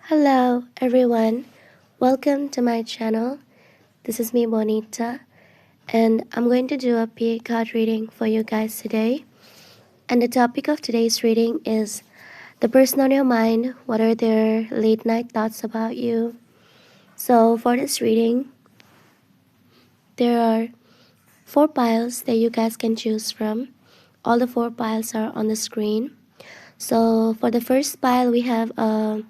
Hello, everyone. Welcome to my channel. This is me, Bonita, and I'm going to do a PA card reading for you guys today. And the topic of today's reading is the person on your mind. What are their late night thoughts about you? So, for this reading, there are 4 piles that you guys can choose from. All the 4 piles are on the screen. So, for the first pile, we have a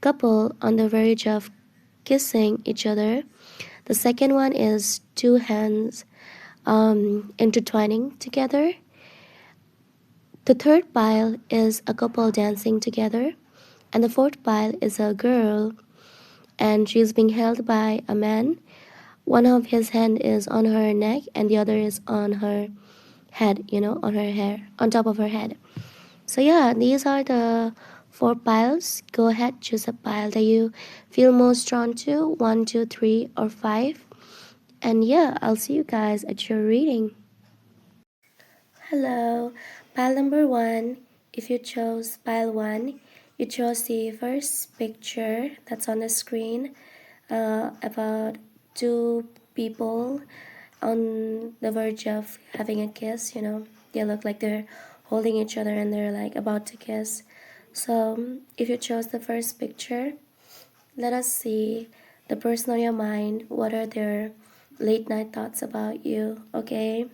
couple on the verge of kissing each other. The second one is two hands intertwining together. The third pile is a couple dancing together. And the fourth pile is a girl, and she's being held by a man. One of his hand is on her neck and the other is on her head, on her hair, on top of her head. So yeah, these are the 4 piles. Go ahead, choose a pile that you feel most drawn to, 1, 2, 3, or 5. And yeah, I'll see you guys at your reading. Hello, pile number 1. If you chose pile 1, you chose the first picture that's on the screen about two people on the verge of having a kiss. They look like they're holding each other and they're like about to kiss. So if you chose the first picture, let us see the person on your mind. What are their late night thoughts about you? Okay,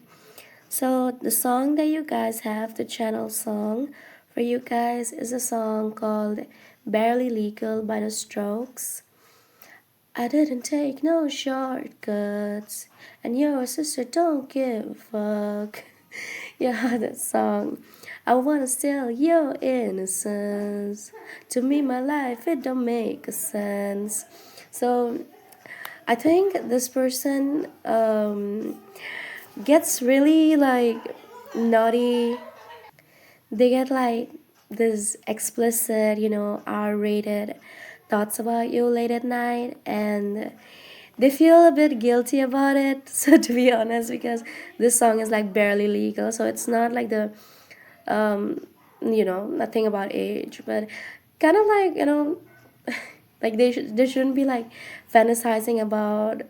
so the song that you guys have, the channel song for you guys, is a song called Barely Legal by The Strokes. I didn't take no shortcuts, and your sister don't give a fuck. Yeah, that song. I wanna steal your innocence. To me, my life, it don't make sense. So I think this person gets really like naughty. They get like this explicit, R-rated thoughts about you late at night, and they feel a bit guilty about it. So to be honest, because this song is like barely legal, so it's not like the nothing about age, but kind of like like they shouldn't be like fantasizing about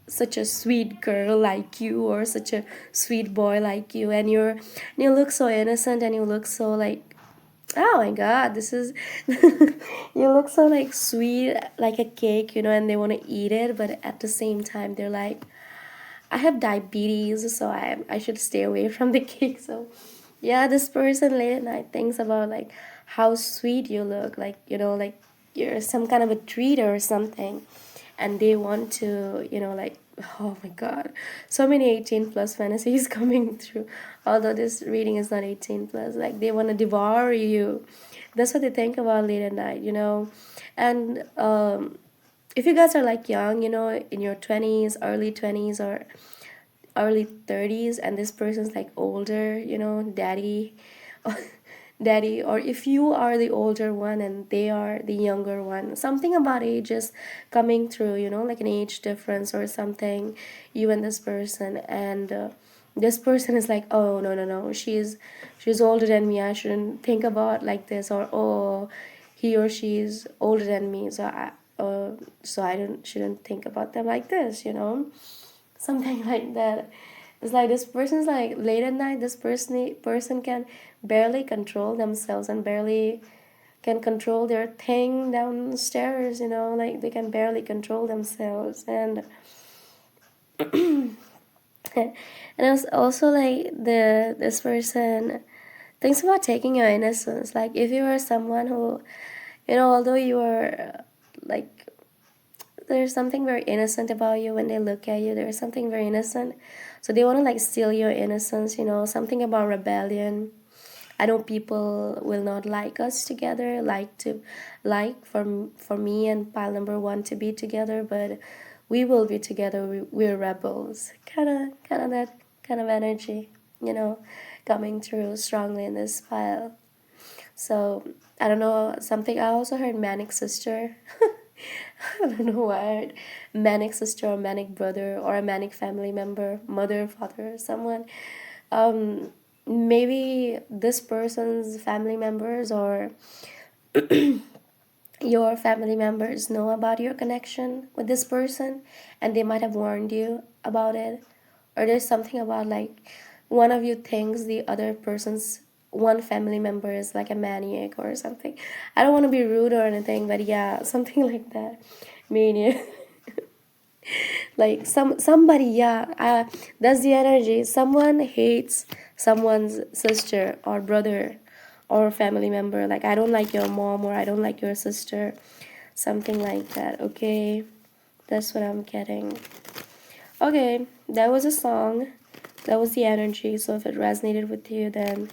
such a sweet girl like you or such a sweet boy like you, and you look so innocent and you look so like, oh my god, this is you look so like sweet like a cake, and they want to eat it, but at the same time they're like, I have diabetes, so I should stay away from the cake. So yeah, this person late at night thinks about like how sweet you look, like like you're some kind of a treat or something, and they want to, like, oh my god, so many 18 plus fantasies coming through. Although this reading is not 18 plus, like they want to devour you. That's what they think about late at night, and if you guys are like young, in your 20s, early 20s, or early 30s, and this person's like older, daddy, daddy, or if you are the older one and they are the younger one, something about ages coming through, like an age difference or something, you and this person, and this person is like, oh no, no, no, she's older than me, I shouldn't think about like this, or oh, he or she is older than me, so I don't shouldn't think about them like this, something like that. It's like this person's like late at night, this person can barely control themselves and barely can control their thing downstairs, like they can barely control themselves. And and it's also like this person thinks about taking your innocence. Like if you are someone who, although you are like, there's something very innocent about you. When they look at you, there's something very innocent, so they want to like steal your innocence, something about rebellion. I know people will not like us together, for me and pile number 1 to be together, but we will be together. We're rebels, kind of that kind of energy, coming through strongly in this pile. So I don't know, something I also heard manic sister. I don't know why I heard manic sister or manic brother or a manic family member, mother, father, someone. Um, Maybe this person's family members or your family members know about your connection with this person and they might have warned you about it, or there's something about like one of you thinks the other person's one family member is like a maniac or something. I don't want to be rude or anything, but yeah, something like that. Maniac. Like somebody, yeah, that's the energy. Someone hates someone's sister or brother or family member. Like, I don't like your mom, or I don't like your sister, something like that. Okay, that's what I'm getting. Okay, that was a song. That was the energy. So if it resonated with you, then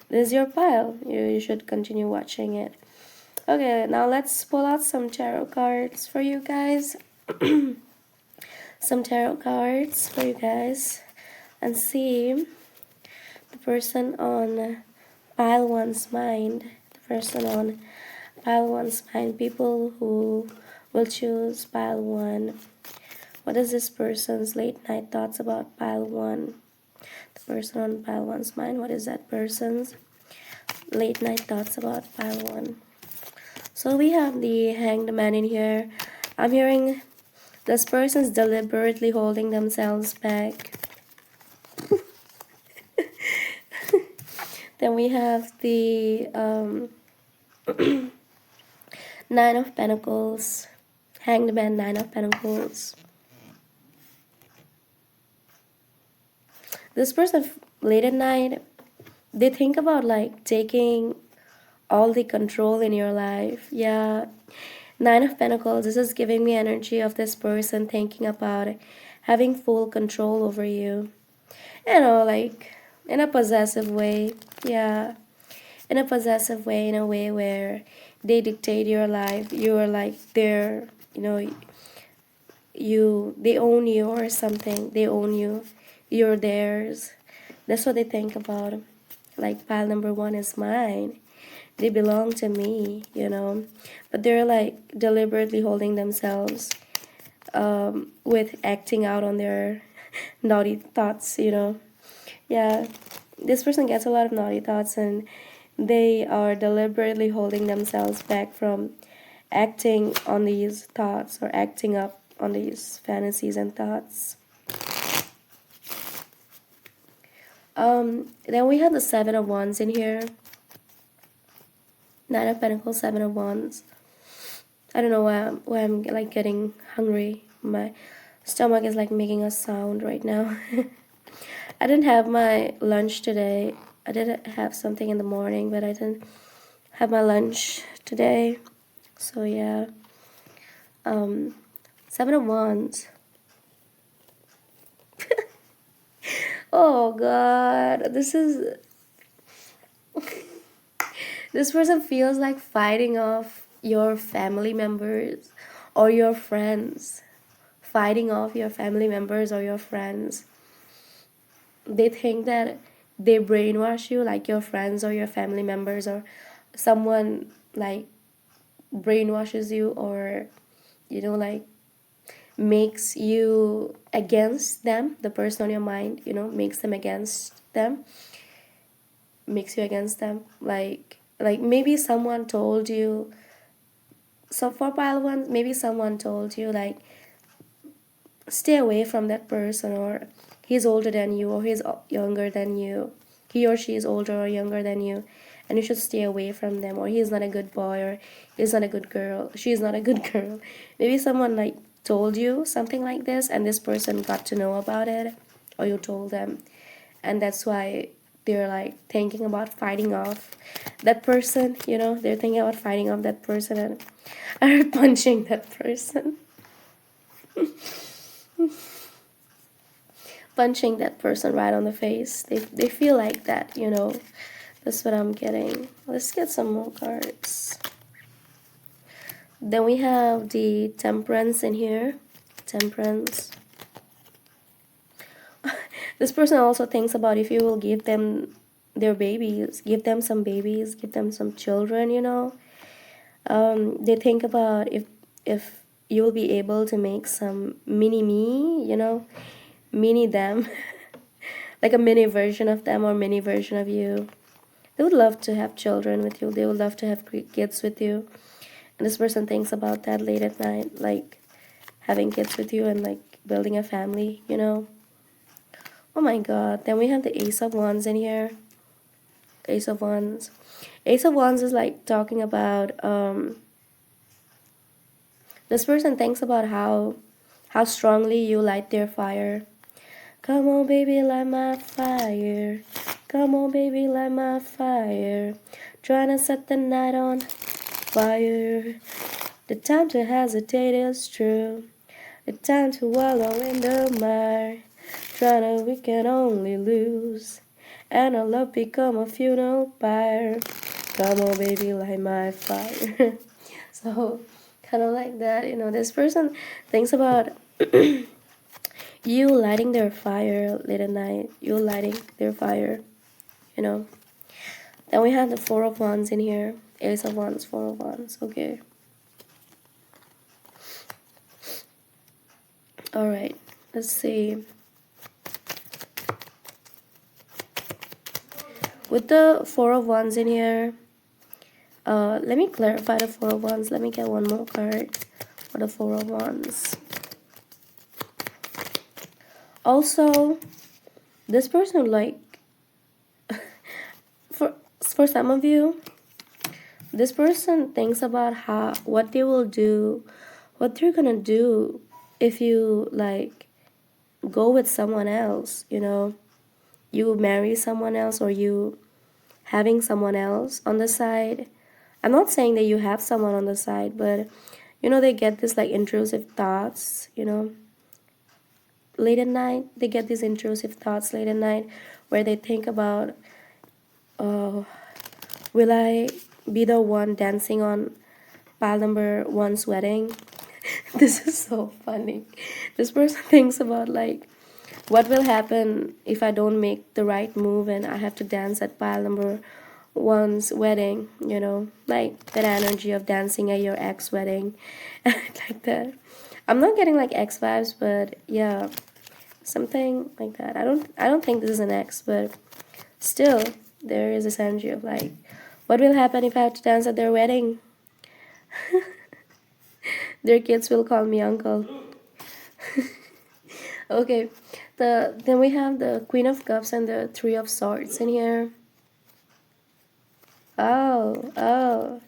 this is your pile. You should continue watching it. Okay, now let's pull out some tarot cards for you guys. Some tarot cards for you guys and see the person on pile one's mind. The person on pile one's mind. People who will choose pile one. What is this person's late night thoughts about pile one? The person on pile one's mind. What is that person's late night thoughts about pile one? So we have the Hanged Man in here. I'm hearing this person's deliberately holding themselves back. Then we have the Nine of Pentacles. Hanged Man, Nine of Pentacles. This person, late at night, they think about like taking all the control in your life. Yeah. Nine of Pentacles, this is giving me energy of this person thinking about having full control over you. You know, like in a possessive way. Yeah. In a possessive way, in a way where they dictate your life. You're like their, they own you or something. They own you. You're theirs. That's what they think about. Like, pile number one is mine. They belong to me, But they're like deliberately holding themselves with acting out on their naughty thoughts, Yeah, this person gets a lot of naughty thoughts and they are deliberately holding themselves back from acting on these thoughts or acting up on these fantasies and thoughts. Then we have the Seven of Wands in here. Nine of Pentacles, Seven of Wands. I don't know why I'm like getting hungry. My stomach is like making a sound right now. I didn't have my lunch today. I did have something in the morning, but I didn't have my lunch today. So yeah. Seven of Wands. Oh God, this person feels like fighting off your family members or your friends. Fighting off your family members or your friends. They think that they brainwash you, like your friends or your family members or someone like brainwashes you, or like makes you against them. The person on your mind, makes them against them, makes you against them. Like maybe someone told you. So for pile one, maybe someone told you like stay away from that person, or he's older than you, or he's younger than you. He or she is older or younger than you, and you should stay away from them, or he's not a good boy, or he's not a good girl, she's not a good girl. Maybe someone like told you something like this, and this person got to know about it, or you told them, and that's why they're like thinking about fighting off that person. They're thinking about fighting off that person and are punching that person. Punching that person right on the face. They feel like that, That's what I'm getting. Let's get some more cards. Then we have the Temperance in here. Temperance. This person also thinks about if you will give them their babies, give them some babies, give them some children, They think about if you will be able to make some mini me, mini them. Like a mini version of them or mini version of you. They would love to have children with you. They would love to have kids with you. And this person thinks about that late at night, like having kids with you and like building a family, you know. Oh my god. Then we have the Ace of Wands in here. Ace of Wands. Ace of Wands is like talking about this person thinks about how strongly you light their fire. Come on, baby, light my fire. Come on, baby, light my fire. Trying to set the night on fire. The time to hesitate is true. The time to wallow in the mire. Trying to, we can only lose. And our love become a funeral pyre. Come on, baby, light my fire. So, kind of like that, you know, this person thinks about you lighting their fire late at night. You lighting their fire, you know. Then we have the Four of Wands in here. Ace of Wands, Four of Wands. Okay. Alright. Let's see. With the Four of Wands in here, let me clarify the Four of Wands. Let me get one more card for the Four of Wands. Also, this person, like, for some of you, this person thinks about what they will do, what they're gonna do if you like go with someone else, you know, you marry someone else or you having someone else on the side. I'm not saying that you have someone on the side, but you know, they get this like intrusive thoughts, you know, late at night. They get these intrusive thoughts late at night where they think about, oh, will I be the one dancing on pile number one's wedding? This is so funny. This person thinks about like what will happen if I don't make the right move and I have to dance at pile number one's wedding, you know, like that energy of dancing at your ex wedding. Like that. I'm not getting like ex vibes, but yeah, something like that. I don't think this is an ex, but still there is this energy of like what will happen if I have to dance at their wedding? Their kids will call me uncle. Okay, then we have the Queen of Cups and the Three of Swords in here. Oh,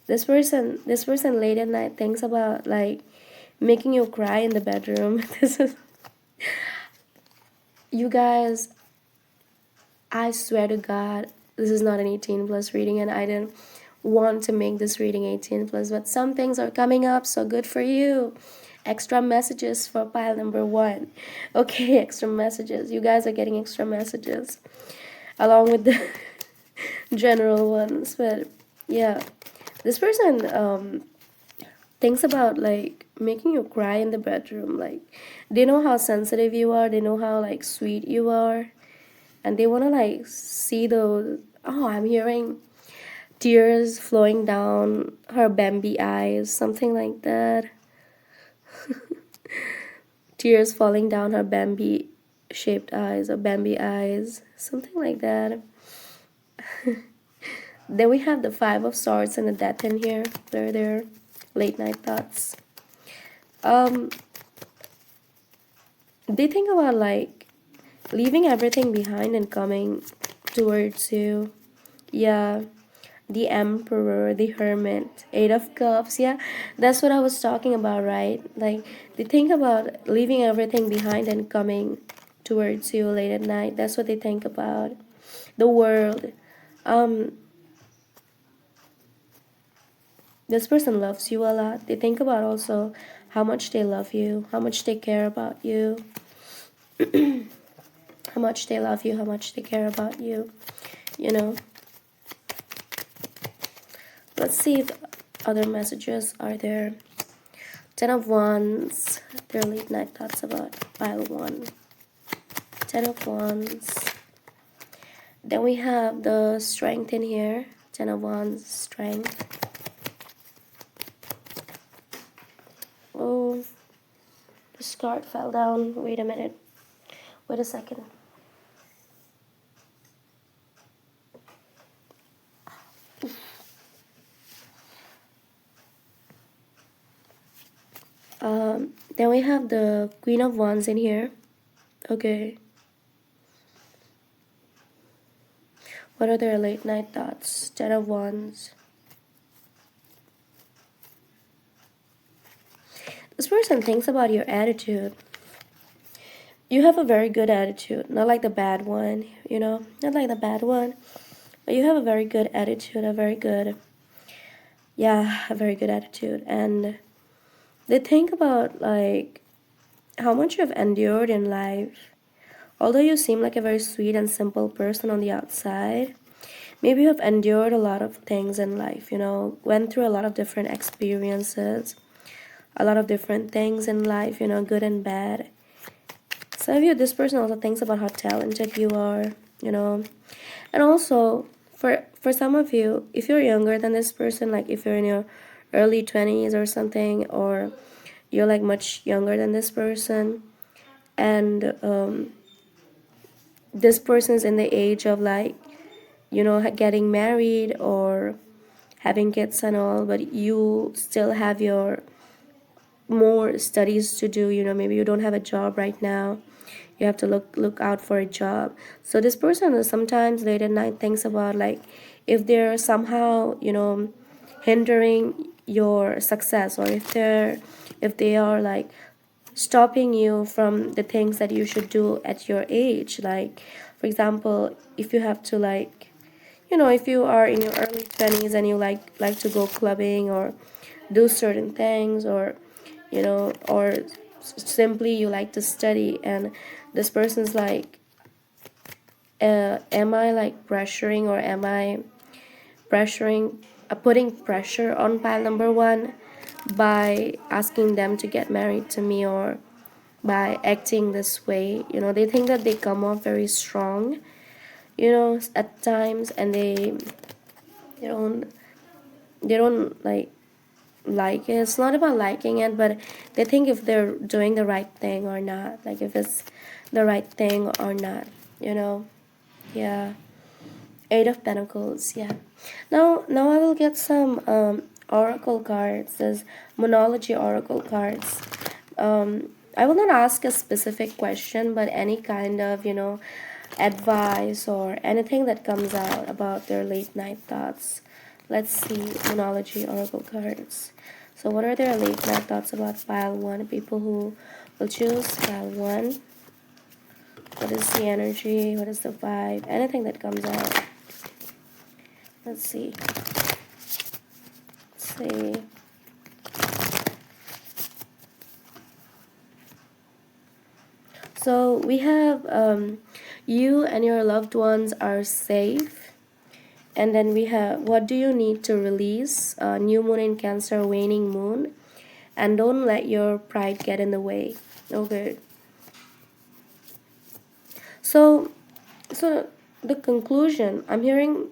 this person late at night thinks about like making you cry in the bedroom. This is, you guys, I swear to God, this is not an 18 plus reading, and I didn't want to make this reading 18 plus, but some things are coming up, so good for you. Extra messages for pile number one. Okay, extra messages. You guys are getting extra messages along with the general ones, but yeah, this person thinks about like making you cry in the bedroom. Like they know how sensitive you are, they know how like sweet you are, and they want to like see those. Oh, I'm hearing tears flowing down her Bambi eyes, something like that. Tears falling down her Bambi shaped eyes or Bambi eyes, something like that. Then we have the Five of Swords and the Death in here. They're their late night thoughts. They think about like leaving everything behind and coming towards you. Yeah, the Emperor, the Hermit, Eight of Cups. Yeah, that's what I was talking about, right? Like they think about leaving everything behind and coming towards you late at night. That's what they think about. The world. This person loves you a lot. They think about also how much they love you, how much they care about you, how much they love you, how much they care about you, you know. Let's see if other messages are there. Ten of Wands, their late night thoughts about pile one. Ten of Wands. Then we have the Strength in here. Ten of Wands, Strength. Oh, this card fell down. Wait a minute. Wait a second. Then we have the Queen of Wands in here. Okay. What are their late night thoughts? Ten of Wands. This person thinks about your attitude. You have a very good attitude, not like the bad one, not like the bad one, but you have a very good attitude, a very good attitude. And they think about like how much you've endured in life. Although you seem like a very sweet and simple person on the outside, maybe you have endured a lot of things in life, went through a lot of different experiences, a lot of different things in life, good and bad. Some of you, this person also thinks about how talented you are, and also for some of you, if you're younger than this person, like if you're in your early 20s or something, or you're like much younger than this person, and this person's in the age of like, getting married or having kids and all, but you still have your more studies to do, maybe you don't have a job right now, you have to look out for a job. So this person is sometimes late at night thinks about like if they're somehow, hindering your success, or if they are like stopping you from the things that you should do at your age. Like for example, if you have to like, if you are in your early 20s and you like to go clubbing or do certain things, or simply you like to study, and this person's like, am I like pressuring, or am I pressuring, putting pressure on pile number one by asking them to get married to me, or by acting this way? They think that they come off very strong, at times, and they don't they don't like it. It's not about liking it, but they think if they're doing the right thing or not, like if it's the right thing or not, yeah. Eight of Pentacles, yeah. Now I will get some oracle cards. There's monology oracle cards. I will not ask a specific question, but any kind of, advice or anything that comes out about their late night thoughts. Let's see, monology oracle cards. So what are their late night thoughts about pile one? People who will choose pile one. What is the energy? What is the vibe? Anything that comes out. Let's see. Let's see. So we have you and your loved ones are safe. And then we have, what do you need to release? New moon in Cancer, waning moon. And don't let your pride get in the way. Okay. So the conclusion, I'm hearing,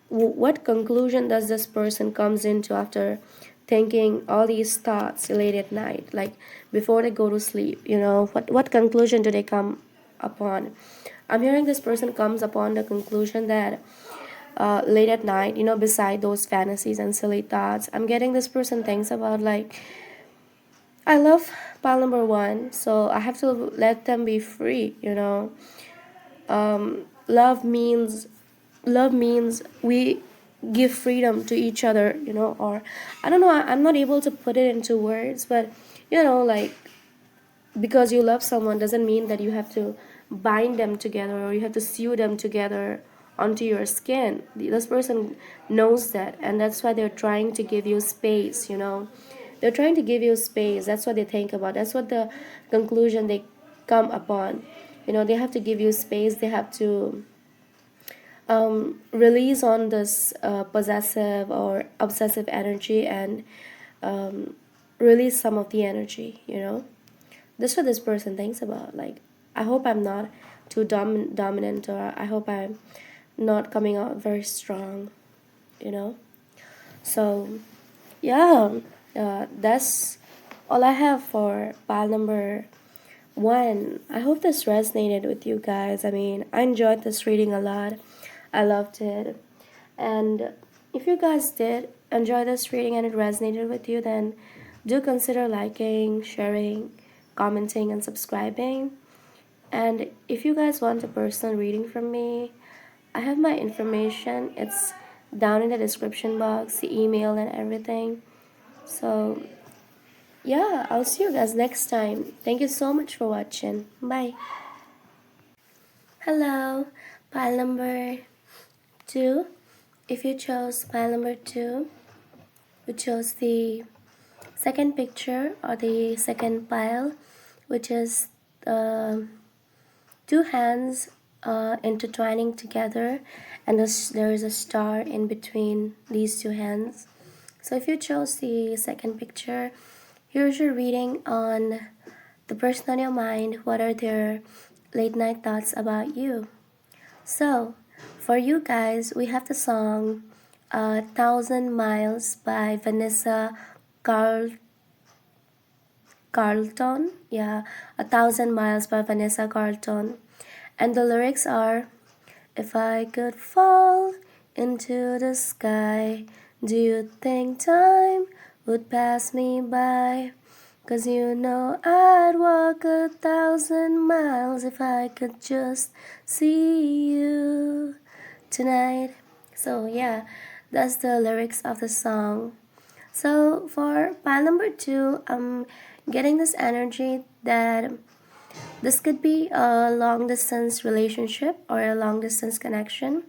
what conclusion does this person comes into after thinking all these thoughts late at night, like before they go to sleep? What conclusion do they come upon? I'm hearing this person comes upon the conclusion that late at night, beside those fantasies and silly thoughts, I'm getting this person thinks about like, I love pile number one, so I have to let them be free. Love means we give freedom to each other, or I don't know, I'm not able to put it into words, but like, because you love someone doesn't mean that you have to bind them together, or you have to sew them together onto your skin. This person knows that, and that's why they're trying to give you space. They're trying to give you space. That's what they think about. That's what the conclusion they come upon. They have to give you space. They have to release on this possessive or obsessive energy, and release some of the energy. That's what this person thinks about. Like, I hope I'm not too dominant, or I hope I'm not coming out very strong. So yeah, that's all I have for pile number one. I hope this resonated with you guys. I mean, I enjoyed this reading a lot. I loved it. And if you guys did enjoy this reading and it resonated with you, then do consider liking, sharing, commenting, and subscribing. And if you guys want a personal reading from me, I have my information. It's down in the description box, the email, and everything. So, yeah, I'll see you guys next time. Thank you so much for watching. Bye. Hello, pile number 2. If you chose pile number 2, you chose the second picture or the second pile, which is two hands intertwining together, and there is a star in between these two hands. So if you chose the second picture, here's your reading on the person on your mind. What are their late night thoughts about you? So for you guys, we have the song "Thousand Miles" by Vanessa Carl Carlton. Yeah, "A Thousand Miles" by Vanessa Carlton. And the lyrics are, if I could fall into the sky, do you think time would pass me by? 'Cause you know I'd walk 1,000 miles if I could just see you tonight. So yeah, that's the lyrics of the song. So for pile number 2, I'm getting this energy that this could be a long distance relationship or a long distance connection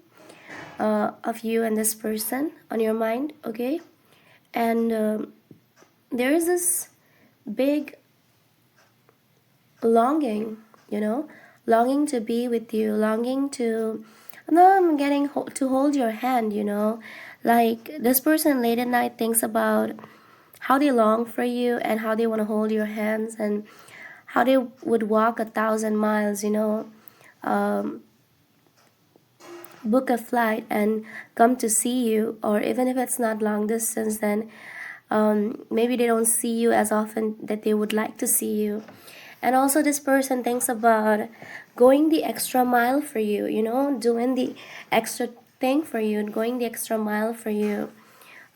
of you and this person on your mind, okay? And there is this big longing, longing to be with you, longing to, no, I'm getting to hold your hand, like this person late at night thinks about how they long for you and how they want to hold your hands and how they would walk 1,000 miles, book a flight and come to see you. Or even if it's not long distance, then maybe they don't see you as often that they would like to see you. And also this person thinks about going the extra mile for you, doing the extra thing for you, going the extra mile for you,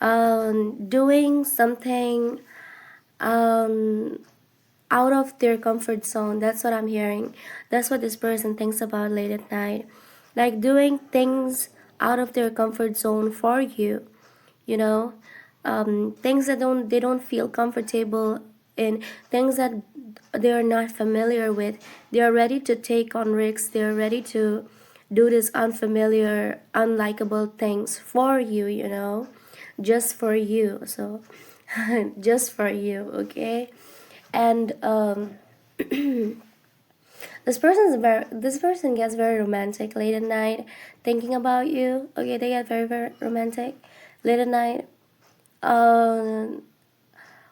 doing something out of their comfort zone. That's what I'm hearing. That's what this person thinks about late at night. Like doing things out of their comfort zone for you, you know, things that they don't feel comfortable in, things that they are not familiar with. They are ready to take on risks. They are ready to do these unfamiliar, unlikable things for you, just for you. So, just for you, okay? And this person gets very romantic late at night, thinking about you. Okay, they get very very romantic late at night. Um,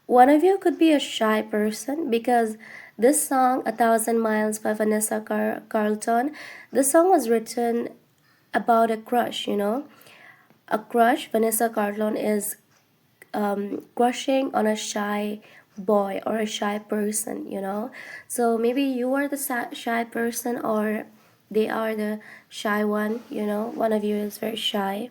One of you could be a shy person because this song, "1,000 Miles" by Vanessa Carlton, this song was written about a crush, A crush. Vanessa Carlton is crushing on a shy boy or a shy person, So maybe you are the shy person or they are the shy one, One of you is very shy.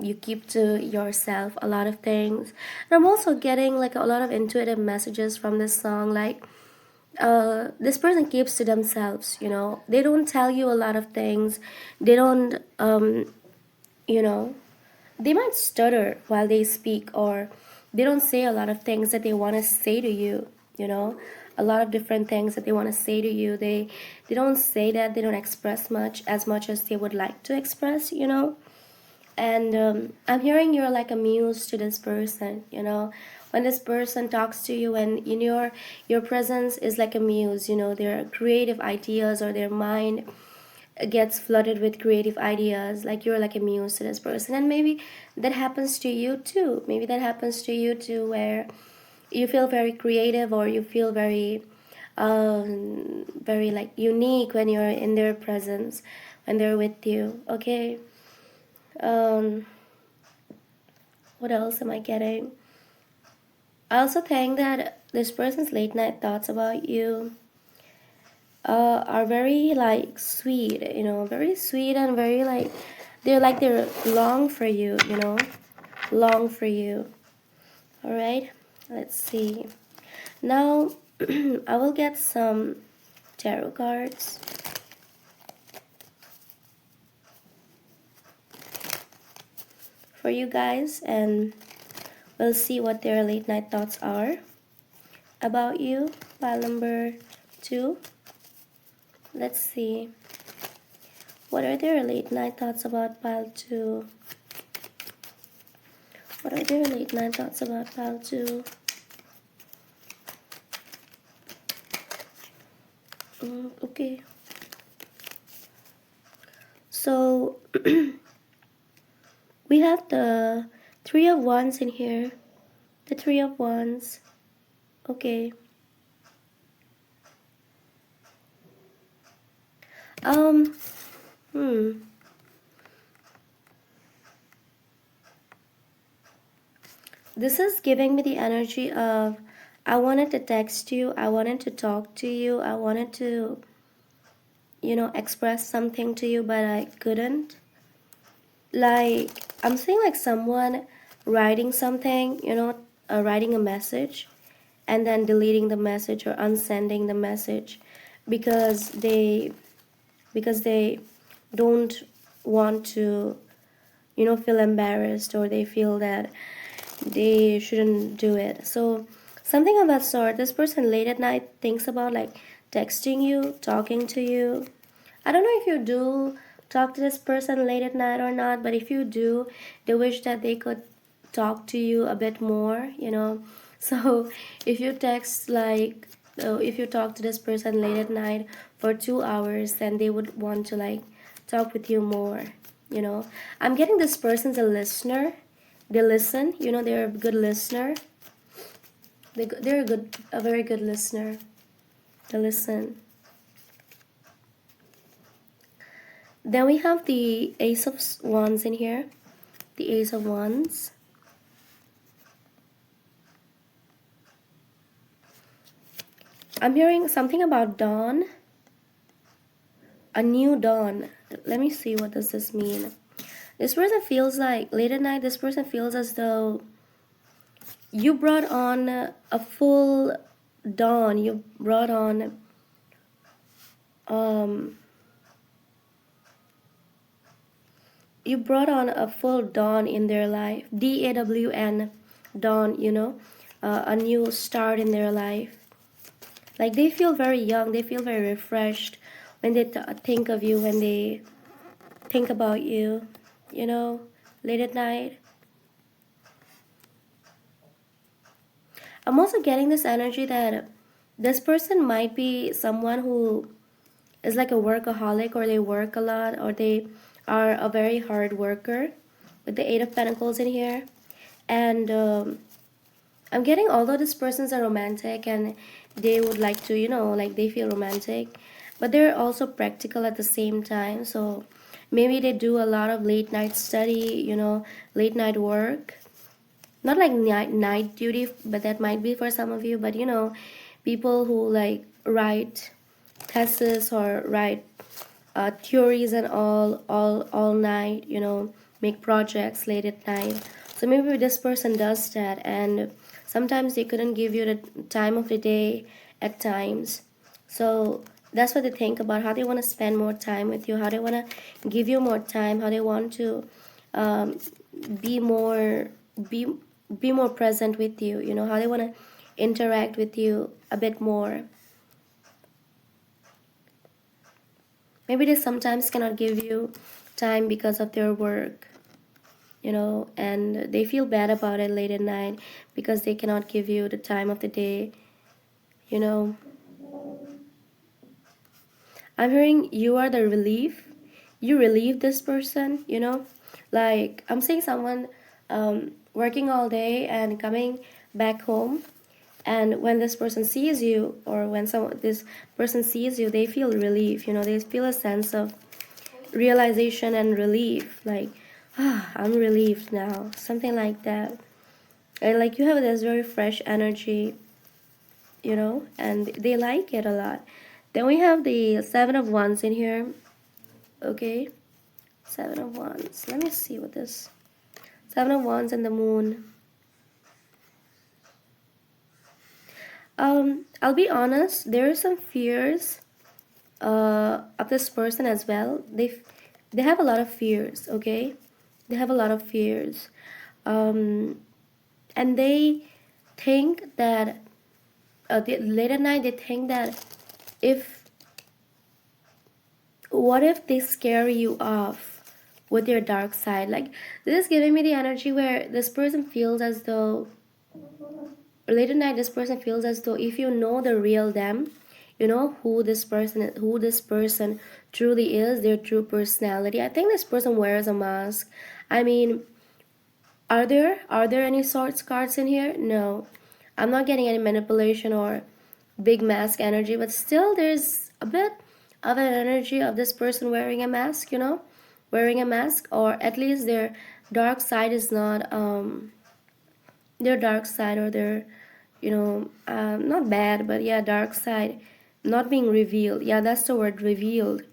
You keep to yourself a lot of things. And I'm also getting like a lot of intuitive messages from this song, like this person keeps to themselves, They don't tell you a lot of things. They don't you know they might stutter while they speak, or they don't say a lot of things that they want to say to you, a lot of different things that they want to say to you. They don't say that. They don't express much as they would like to express, And I'm hearing you're like a muse to this person, when this person talks to you, and in your presence is like a muse, their creative ideas or their mind gets flooded with creative ideas, like you're like a muse to this person. And maybe that happens to you too. Maybe that happens to you too, where you feel very creative, or you feel very like unique when you're in their presence, when they're with you, okay? um what else am I getting? I also think that this person's late night thoughts about you are very like sweet, very sweet, and very like they're long for you, long for you. All right. Let's see. Now, I will get some tarot cards for you guys, and we'll see what their late night thoughts are about you. Pile number 2. Let's see. What are their late night thoughts about pile 2? What are their late night thoughts about pile 2? Okay. So, we have the Three of Wands in here. The Three of Wands. Okay. Um, hmm. This is giving me the energy of I wanted to text you, I wanted to talk to you, I wanted to, express something to you, but I couldn't. Like, I'm seeing like someone writing something, writing a message and then deleting the message or unsending the message because they don't want to, feel embarrassed, or they feel that they shouldn't do it. So something of that sort. This person late at night thinks about like texting you, talking to you. I don't know if you do talk to this person late at night or not, but if you do, they wish that they could talk to you a bit more. So if you text like if you talk to this person late at night for 2 hours, then they would want to like talk with you more. I'm getting this person's a listener. They listen, they're a good listener. They're a very good listener. They listen. Then we have the Ace of Wands in here. The Ace of Wands. I'm hearing something about dawn. A new dawn. Let me see, what does this mean? This person feels like, late at night, this person feels as though you brought on a full dawn. You brought on a full dawn in their life. DAWN, dawn, a new start in their life. Like, they feel very young, they feel very refreshed when they think of you, when they think about you, late at night. I'm also getting this energy that this person might be someone who is like a workaholic, or they work a lot, or they are a very hard worker, with the Eight of Pentacles in here. And I'm getting, although this person's a romantic and they would like to, like they feel romantic, but they're also practical at the same time. So maybe they do a lot of late night study, late night work. Not like night duty, but that might be for some of you. But people who like write thesis or write theories and all night, make projects late at night. So maybe this person does that, and sometimes they couldn't give you the time of the day at times. So that's what they think about, how they want to spend more time with you, how they want to give you more time, how they want to um, be more be be more present with you, how they want to interact with you a bit more. Maybe they sometimes cannot give you time because of their work, and they feel bad about it late at night because they cannot give you the time of the day, you know. I'm hearing you are the relief. You relieve this person, Like, I'm seeing someone working all day and coming back home, and when this person sees you, or when this person sees you, they feel relief, they feel a sense of realization and relief, like, I'm relieved now, something like that. And like, you have this very fresh energy, and they like it a lot. Then we have the Seven of Wands in here. Okay, Seven of Wands. Let me see what this Seven of Wands and the Moon. I'll be honest, there are some fears of this person as well. They have a lot of fears, okay? They have a lot of fears. Um, and they think that late at night they think that if what if they scare you off with their dark side? Like, this is giving me the energy where this person feels as though late at night this person feels as though if you know the real them, you know who this person truly is, their true personality. I think this person wears a mask. I mean, are there any swords cards in here? No, I'm not getting any manipulation or big mask energy, but still there's a bit of an energy of this person wearing a mask, wearing a mask, or at least their dark side is not their dark side, or their not bad, but yeah, dark side not being revealed. Yeah, that's the word, revealed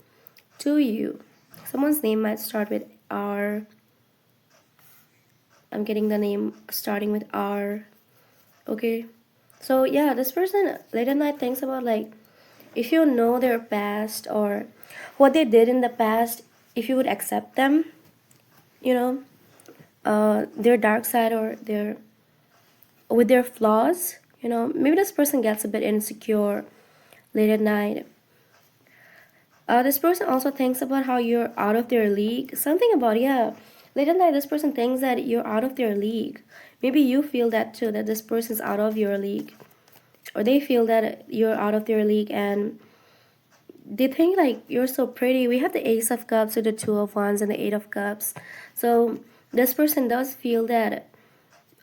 to you. Someone's name might start with R. I'm getting the name starting with R. Okay, so yeah, this person late at night thinks about, like, if you know their past or what they did in the past, if you would accept them, you know their dark side, or their with their flaws. Maybe this person gets a bit insecure late at night. This person also thinks about how you're out of their league. Something about, yeah, late at night, this person thinks that you're out of their league. Maybe you feel that too, that this person's out of your league. Or they feel that you're out of their league, and they think like you're so pretty. We have the Ace of Cups with the Two of Wands and the Eight of Cups. So this person does feel that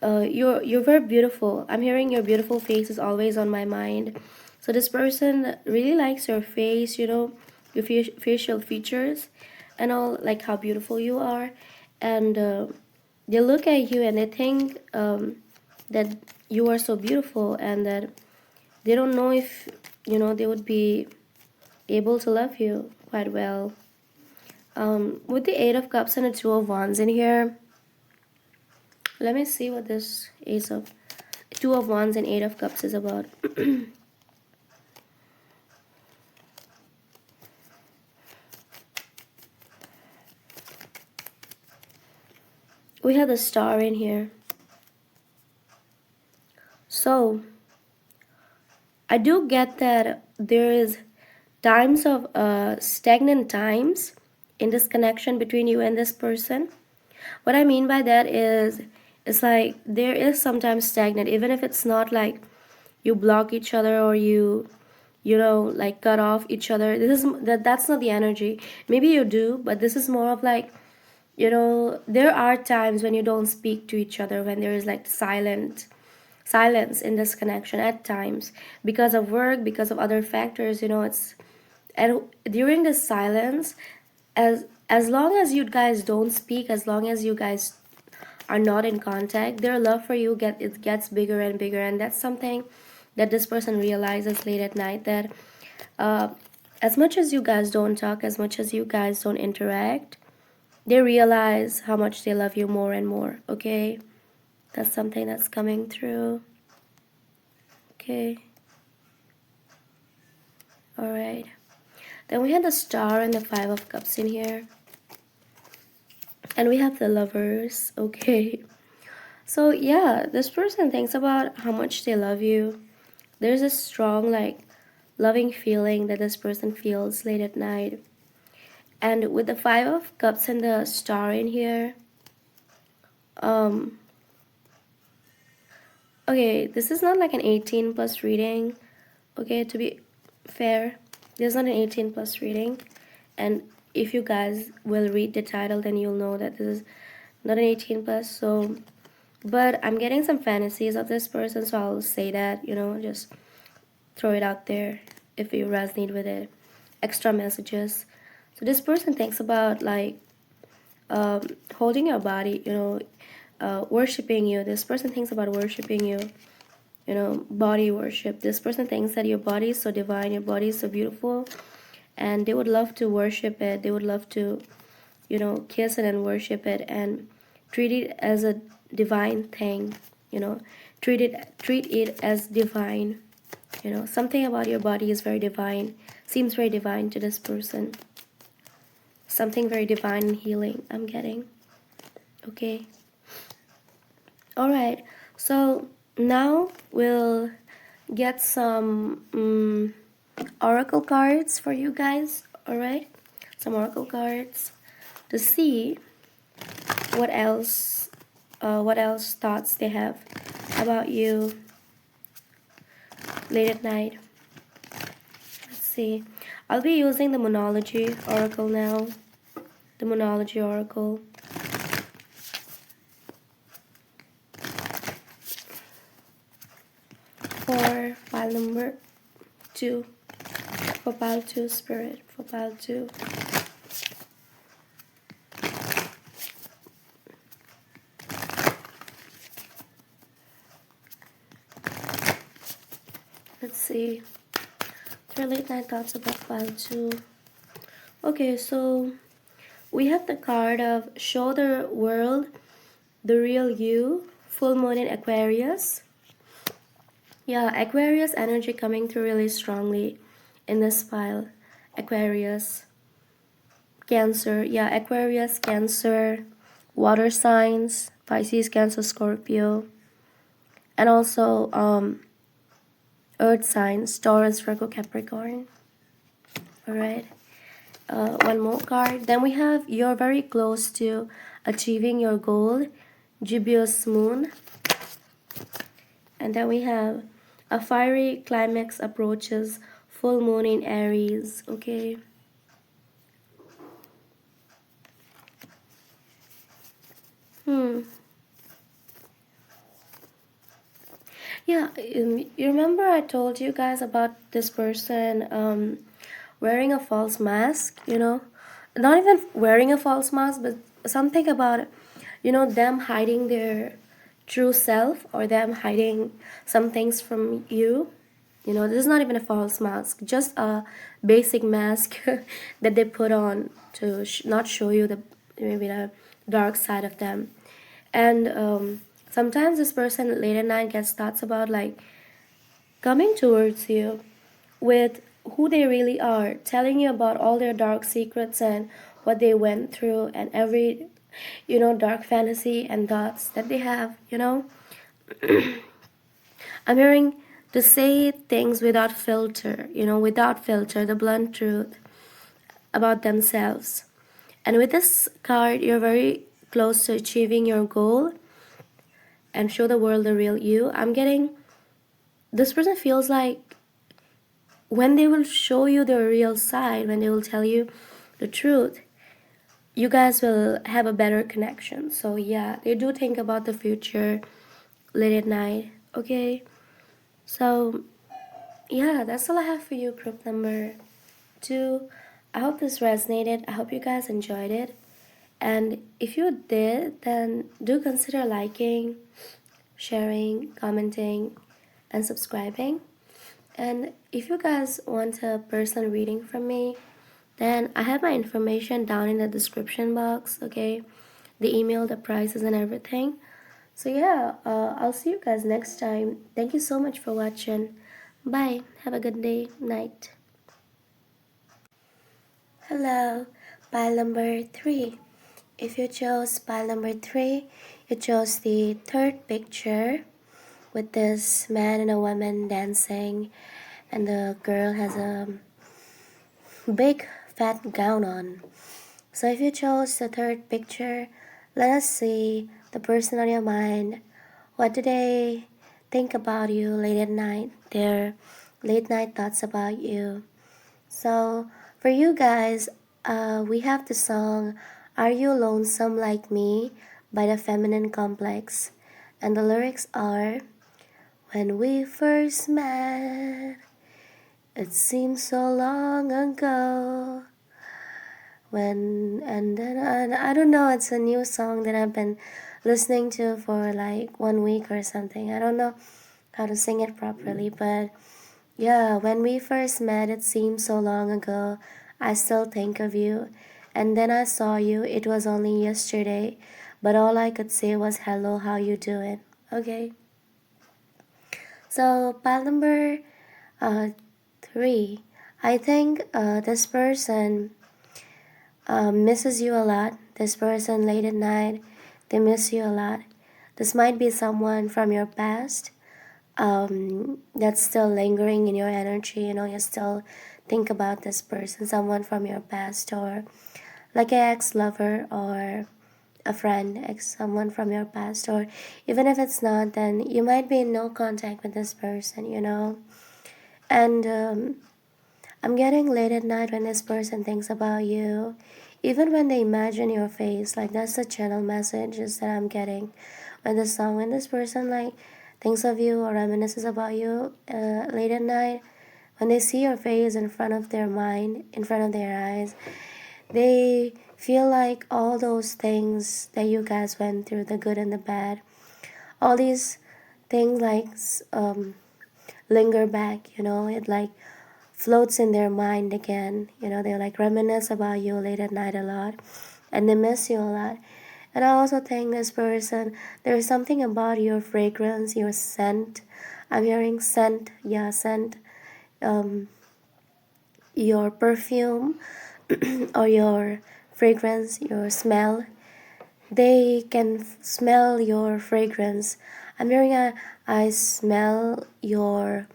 you're very beautiful. I'm hearing your beautiful face is always on my mind. So this person really likes your face, your facial features, and all, like how beautiful you are, and they look at you and they think that you are so beautiful, and that they don't know if they would be able to love you quite well. With the Eight of Cups and the Two of Wands in here, let me see what this Two of Wands and Eight of Cups is about. We have the Star in here. So I do get that there is times of stagnant times in this connection between you and this person. What I mean by that is, it's like there is sometimes stagnant, even if it's not like you block each other, or like cut off each other. That's not the energy. Maybe you do, but this is more of like, there are times when you don't speak to each other, when there is like silence in this connection at times, because of work, because of other factors. And during this silence, as long as you guys don't speak, as long as you guys are not in contact, their love for you gets bigger and bigger. And that's something that this person realizes late at night, that uh, as much as you guys don't talk, as much as you guys don't interact, they realize how much they love you more and more. Okay, that's something that's coming through. Okay, all right. Then we have the Star and the Five of Cups in here, and we have the Lovers. Okay, so yeah, this person thinks about how much they love you. There's a strong, like, loving feeling that this person feels late at night. And with the Five of Cups and the Star in here, okay, this is not like an 18 plus reading. Okay, to be fair, this is not an 18 plus reading. And if you guys will read the title, then you'll know that this is not an 18 plus. So, but I'm getting some fantasies of this person, so I'll say that, just throw it out there if you resonate with it. Extra messages. So this person thinks about, like, holding your body, worshiping you. This person thinks about worshiping you, body worship. This person thinks that your body is so divine, your body is so beautiful, and they would love to worship it. They would love to, kiss it and worship it, and treat it as a divine thing, treat it as divine. Something about your body is very divine, seems very divine to this person. Something very divine and healing I'm getting. Okay. All right. So now we'll get some oracle cards for you guys. All right. Some oracle cards to see what else thoughts they have about you late at night. Let's see. I'll be using the Monology Oracle now. The Monology Oracle. For pile number 2. For pile 2, Spirit. For pile 2. Let's see. 3 late night thoughts about pile 2. Okay, so we have the card of show the world the real you. Full moon in Aquarius. Yeah, Aquarius energy coming through really strongly in this pile. Aquarius, Cancer. Yeah, Aquarius, Cancer, water signs, Pisces, Cancer, Scorpio. And also earth signs, Taurus, Virgo, Capricorn. Alright. One more card. Then we have you're very close to achieving your goal, Gibeus Moon. And then we have a fiery climax approaches, full moon in Aries. Okay. Yeah, you remember I told you guys about this person wearing a false mask, Not even wearing a false mask, but something about, them hiding their true self or them hiding some things from you. This is not even a false mask, just a basic mask that they put on to not show you maybe the dark side of them. And sometimes this person late at night gets thoughts about like coming towards you with who they really are, telling you about all their dark secrets and what they went through and every, dark fantasy and thoughts that they have, I'm hearing to say things without filter, the blunt truth about themselves. And with this card, you're very close to achieving your goal and show the world the real you. I'm getting this person feels like when they will show you their real side, when they will tell you the truth, you guys will have a better connection. So yeah, they do think about the future late at night. Okay, so yeah, that's all I have for you, group number 2. I hope this resonated. I hope you guys enjoyed it. And if you did, then do consider liking, sharing, commenting, and subscribing. And if you guys want a personal reading from me, then I have my information down in the description box, okay? The email, the prices, and everything. So yeah, I'll see you guys next time. Thank you so much for watching. Bye. Have a good day, night. Hello, pile number 3. If you chose pile number 3, you chose the third picture with this man and a woman dancing, and the girl has a big fat gown on. So if you chose the third picture, let us see the person on your mind. What do they think about you late at night? Their late night thoughts about you. So for you guys, we have the song Are You Lonesome Like Me by the Feminine Complex. And the lyrics are, when we first met, it seems so long ago. And then I don't know, it's a new song that I've been listening to for like 1 week or something. I don't know how to sing it properly, but yeah, when we first met, it seemed so long ago. I still think of you. And then I saw you, it was only yesterday, but all I could say was hello, how you doing? Okay. So pile number Uh, 3. I think this person misses you a lot. This person late at night, they miss you a lot. This might be someone from your past that's still lingering in your energy. You still think about this person, someone from your past, or like an ex-lover, or a friend, someone from your past, or even if it's not, then you might be in no contact with this person. And I'm getting late at night when this person thinks about you, even when they imagine your face. Like, that's the channel messages that I'm getting when this person like thinks of you or reminisces about you late at night. When they see your face in front of their mind, in front of their eyes, they feel like all those things that you guys went through, the good and the bad, all these things like linger back. It like floats in their mind again. They like reminisce about you late at night a lot, and they miss you a lot. And I also think this person, there's something about your fragrance, your scent. I'm hearing scent, yeah, scent. Um, your perfume or your fragrance, your smell. They can smell your fragrance. I'm hearing I smell your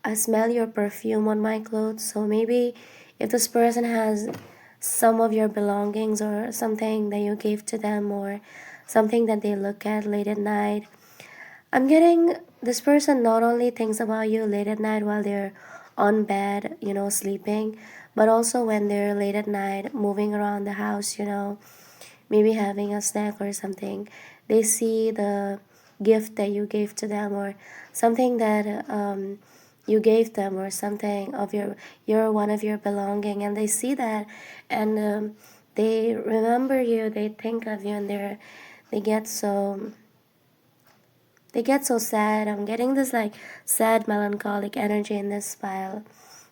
I smell your perfume on my clothes. So maybe if this person has some of your belongings or something that you gave to them or something that they look at late at night, I'm getting this person not only thinks about you late at night while they're on bed, sleeping, but also when they're late at night moving around the house, maybe having a snack or something. They see the gift that you gave to them or something that you gave them or something of your one of your belonging, and they see that, and they remember you, they think of you, and they get so they get so sad. I'm getting this like sad melancholic energy in this file.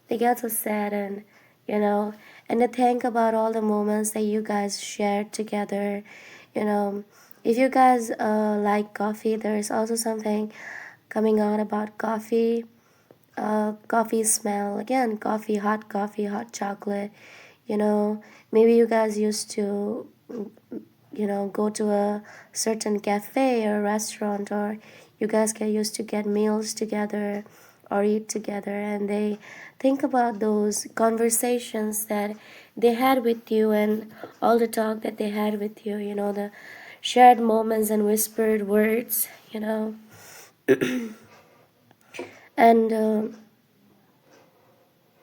They get so sad, and you know and they think about all the moments that you guys shared together. you know if you guys like coffee, there's also something coming on about coffee. Coffee smell again, coffee, hot chocolate. you know Maybe you guys used to go to a certain cafe or restaurant, or you guys get used to get meals together or eat together, and they think about those conversations that they had with you and all the talk that they had with you, the shared moments and whispered words. And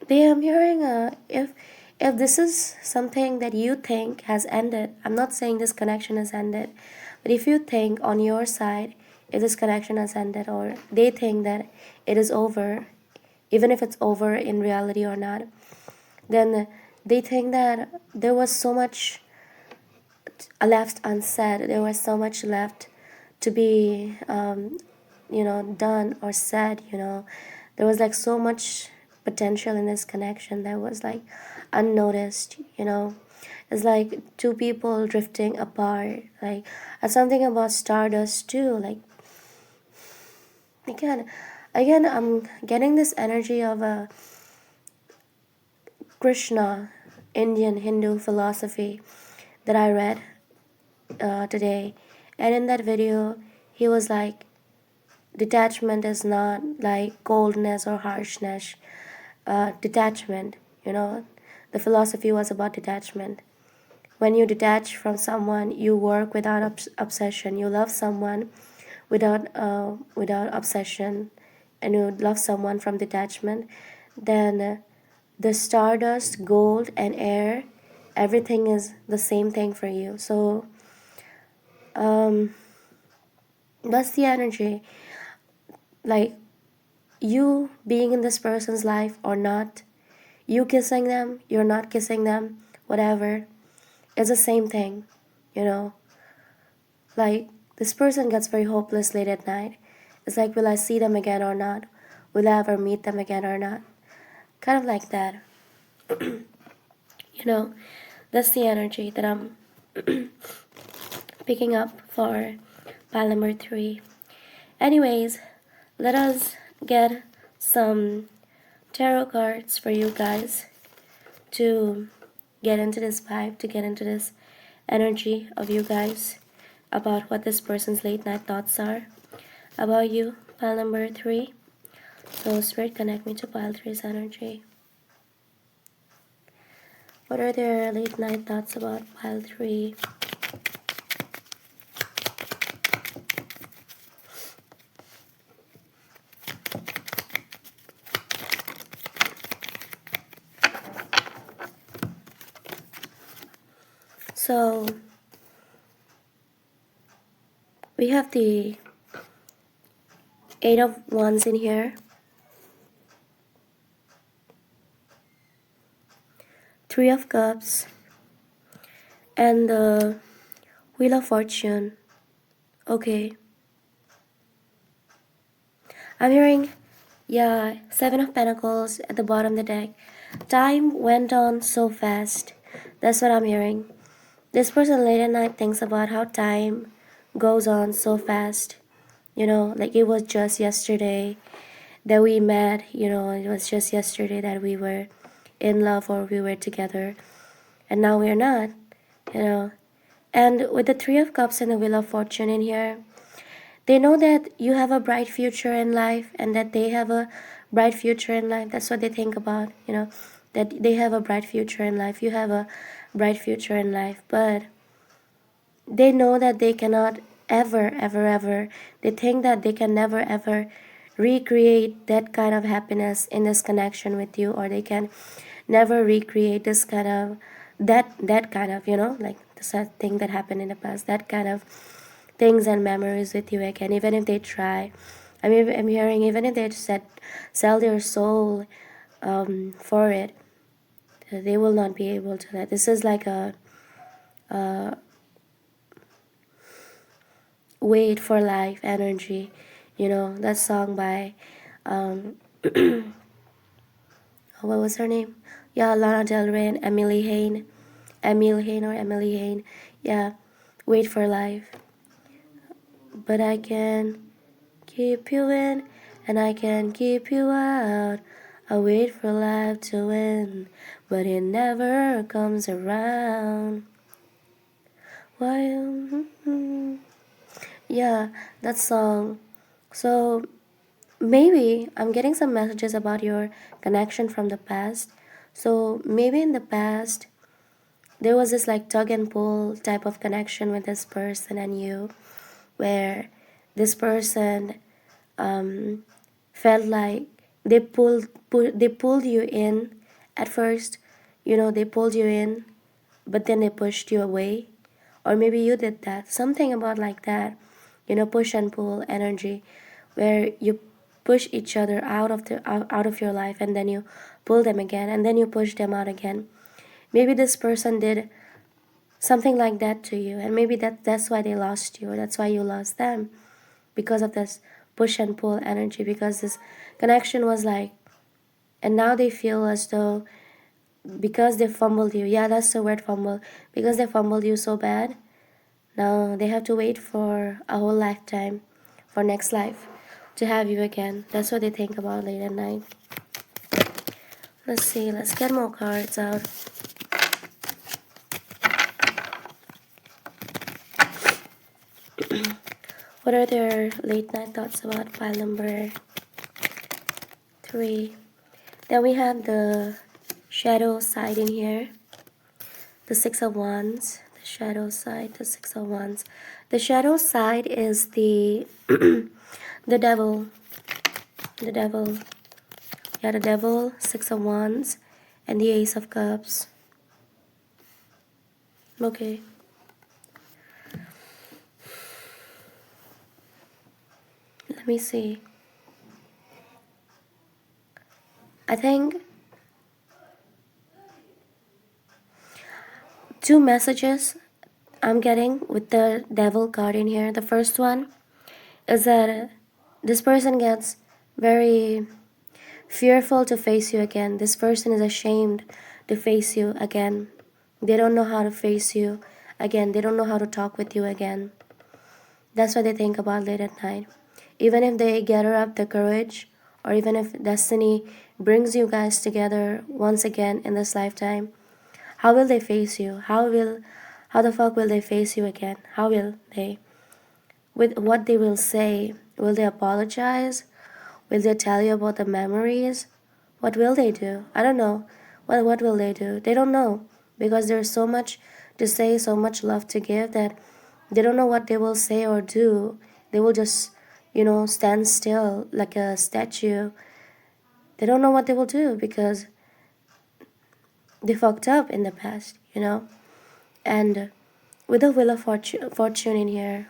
they am hearing if this is something that you think has ended. I'm not saying this connection has ended, but if you think on your side, if this connection has ended, or they think that it is over, even if it's over in reality or not, then they think that there was so much left unsaid, there was so much left to be done or said. There was like so much potential in this connection that was like unnoticed. It's like two people drifting apart, like something about stardust too. Like, again I'm getting this energy of a Krishna, Indian Hindu philosophy that I read today. And in that video, he was like, detachment is not like coldness or harshness. Detachment, the philosophy was about detachment. When you detach from someone, you work without obsession. You love someone without obsession, and you love someone from detachment. Then the stardust, gold, and air, everything is the same thing for you. So that's the energy. Like, you being in this person's life or not, you kissing them, you're not kissing them, whatever, it's the same thing. you know like, this person gets very hopeless late at night. It's like, will I see them again or not? Will I ever meet them again or not? Kind of like that. you know that's the energy that I'm picking up for pile number 3. Anyways, let us get some tarot cards for you guys to get into this vibe, to get into this energy of you guys about what this person's late night thoughts are about you. Pile number 3. So Spirit, connect me to pile 3's energy. What are their late night thoughts about pile 3? So we have the 8 of Wands in here, 3 of Cups, and the Wheel of Fortune. Okay. I'm hearing, yeah, 7 of Pentacles at the bottom of the deck. Time went on so fast. That's what I'm hearing. This person late at night thinks about how time goes on so fast. You know, like it was just yesterday that we met. You know, it was just yesterday that we were in love or we were together. And now we're not, you know. And with the 3 of Cups and the Wheel of Fortune in here, they know that you have a bright future in life and that they have a bright future in life. That's what they think about, you know, that they have a bright future in life. You have a bright future in life. But they know that they cannot ever, they think that they can never, ever recreate that kind of happiness in this connection with you, or they can never recreate this kind of, that kind of, you know, like the sad thing that happened in the past, that kind of things and memories with you again, even if they try. I mean, I'm hearing even if they sell their soul for it, they will not be able to. That this is like a wait for life energy, you know, that song by what was her name? Yeah, Lana Del Rey and Emily Hain. Yeah, wait for life. But I can keep you in and I can keep you out. I wait for life to win, but it never comes around. Why? Yeah, that song. So maybe I'm getting some messages about your connection from the past. So maybe in the past there was this like tug and pull type of connection with this person and you, where this person felt like they pulled you in at first, you know, they pulled you in, but then they pushed you away, or maybe you did that, something about like that, you know, push and pull energy, where you push each other out of your life, and then you pull them again, and then you push them out again. Maybe this person did something like that to you, and maybe that's why they lost you, or that's why you lost them, because of this push and pull energy, because this connection was like, and now they feel as though because they fumbled you, yeah, that's the word, fumble, because they fumbled you so bad, now they have to wait for a whole lifetime, for next life, to have you again. That's what they think about late at night. Let's see, let's get more cards out. What are their late night thoughts about pile number 3? Then we have the shadow side in here, the 6 of Wands, the shadow side, the 6 of Wands. The shadow side is the the devil, the devil, yeah, the devil, 6 of Wands, and the Ace of Cups. Okay. Let me see. I think 2 messages I'm getting with the devil card in here. The first one is that this person gets very fearful to face you again. This person is ashamed to face you again. They don't know how to face you again. They don't know how to talk with you again. That's what they think about late at night. Even if they gather up the courage, or even if destiny brings you guys together once again in this lifetime, how will they face you? How the fuck will they face you again? How will they? With what they will say? Will they apologize? Will they tell you about the memories? What will they do? I don't know. What will they do? They don't know, because there's so much to say, so much love to give, that they don't know what they will say or do. They will just, stand still like a statue. They don't know what they will do because they fucked up in the past. And with the Wheel of Fortune in here,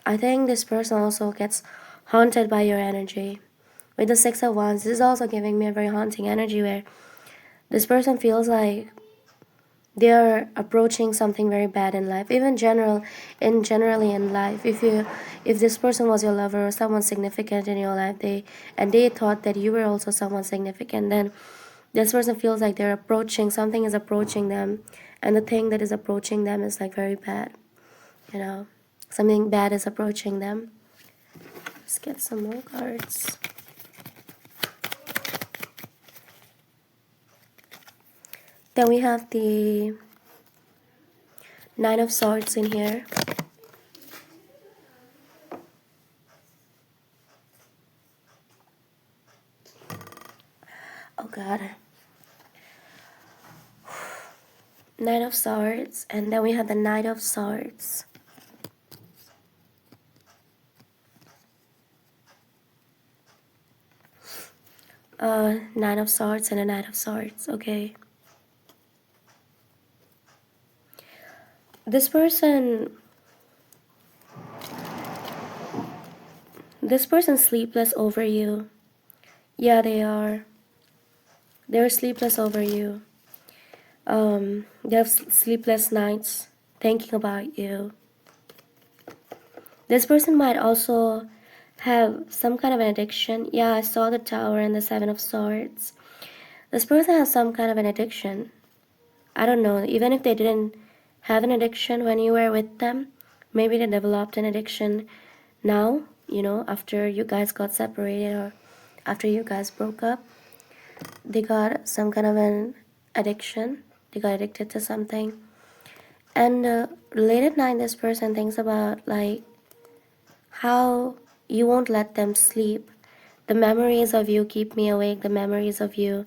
I think this person also gets haunted by your energy. With the Six of Wands, this is also giving me a very haunting energy where this person feels like they are approaching something very bad in life, even generally in life. If this person was your lover or someone significant in your life, they thought that you were also someone significant, then this person feels like they're approaching something is approaching them, and the thing that is approaching them is like very bad. Something bad is approaching them. Let's get some more cards. Then we have the Nine of Swords in here. Oh God. Nine of Swords, and then we have the Knight of Swords. Nine of Swords and a Knight of Swords. Okay. This person sleepless over you. Yeah, they are. They're sleepless over you. They have sleepless nights thinking about you. This person might also have some kind of an addiction. Yeah, I saw the Tower and the Seven of Swords. This person has some kind of an addiction. I don't know, even if they didn't have an addiction when you were with them, maybe they developed an addiction now, after you guys got separated or after you guys broke up. They got some kind of an addiction. They got addicted to something. And late at night, this person thinks about like how you won't let them sleep. The memories of you keep me awake. The memories of you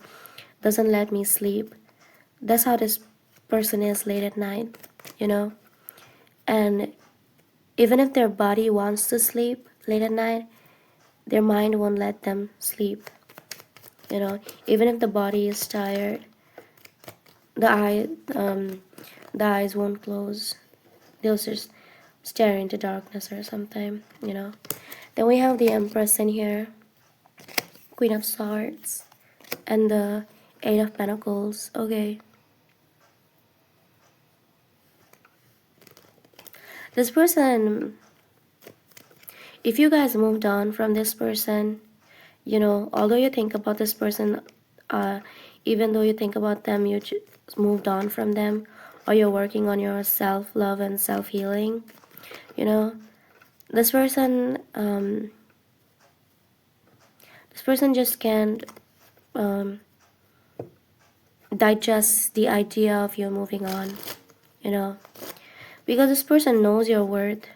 doesn't let me sleep. That's how this person is late at night, And even if their body wants to sleep late at night, their mind won't let them sleep. Even if the body is tired, the eyes won't close. They'll just stare into darkness or something. Then we have the Empress in here, Queen of Swords, and the Eight of Pentacles. Okay. This person, if you guys moved on from this person, although you think about this person, even though you think about them, you just moved on from them, or you're working on your self-love and self-healing, this person just can't digest the idea of you moving on, because this person knows your worth.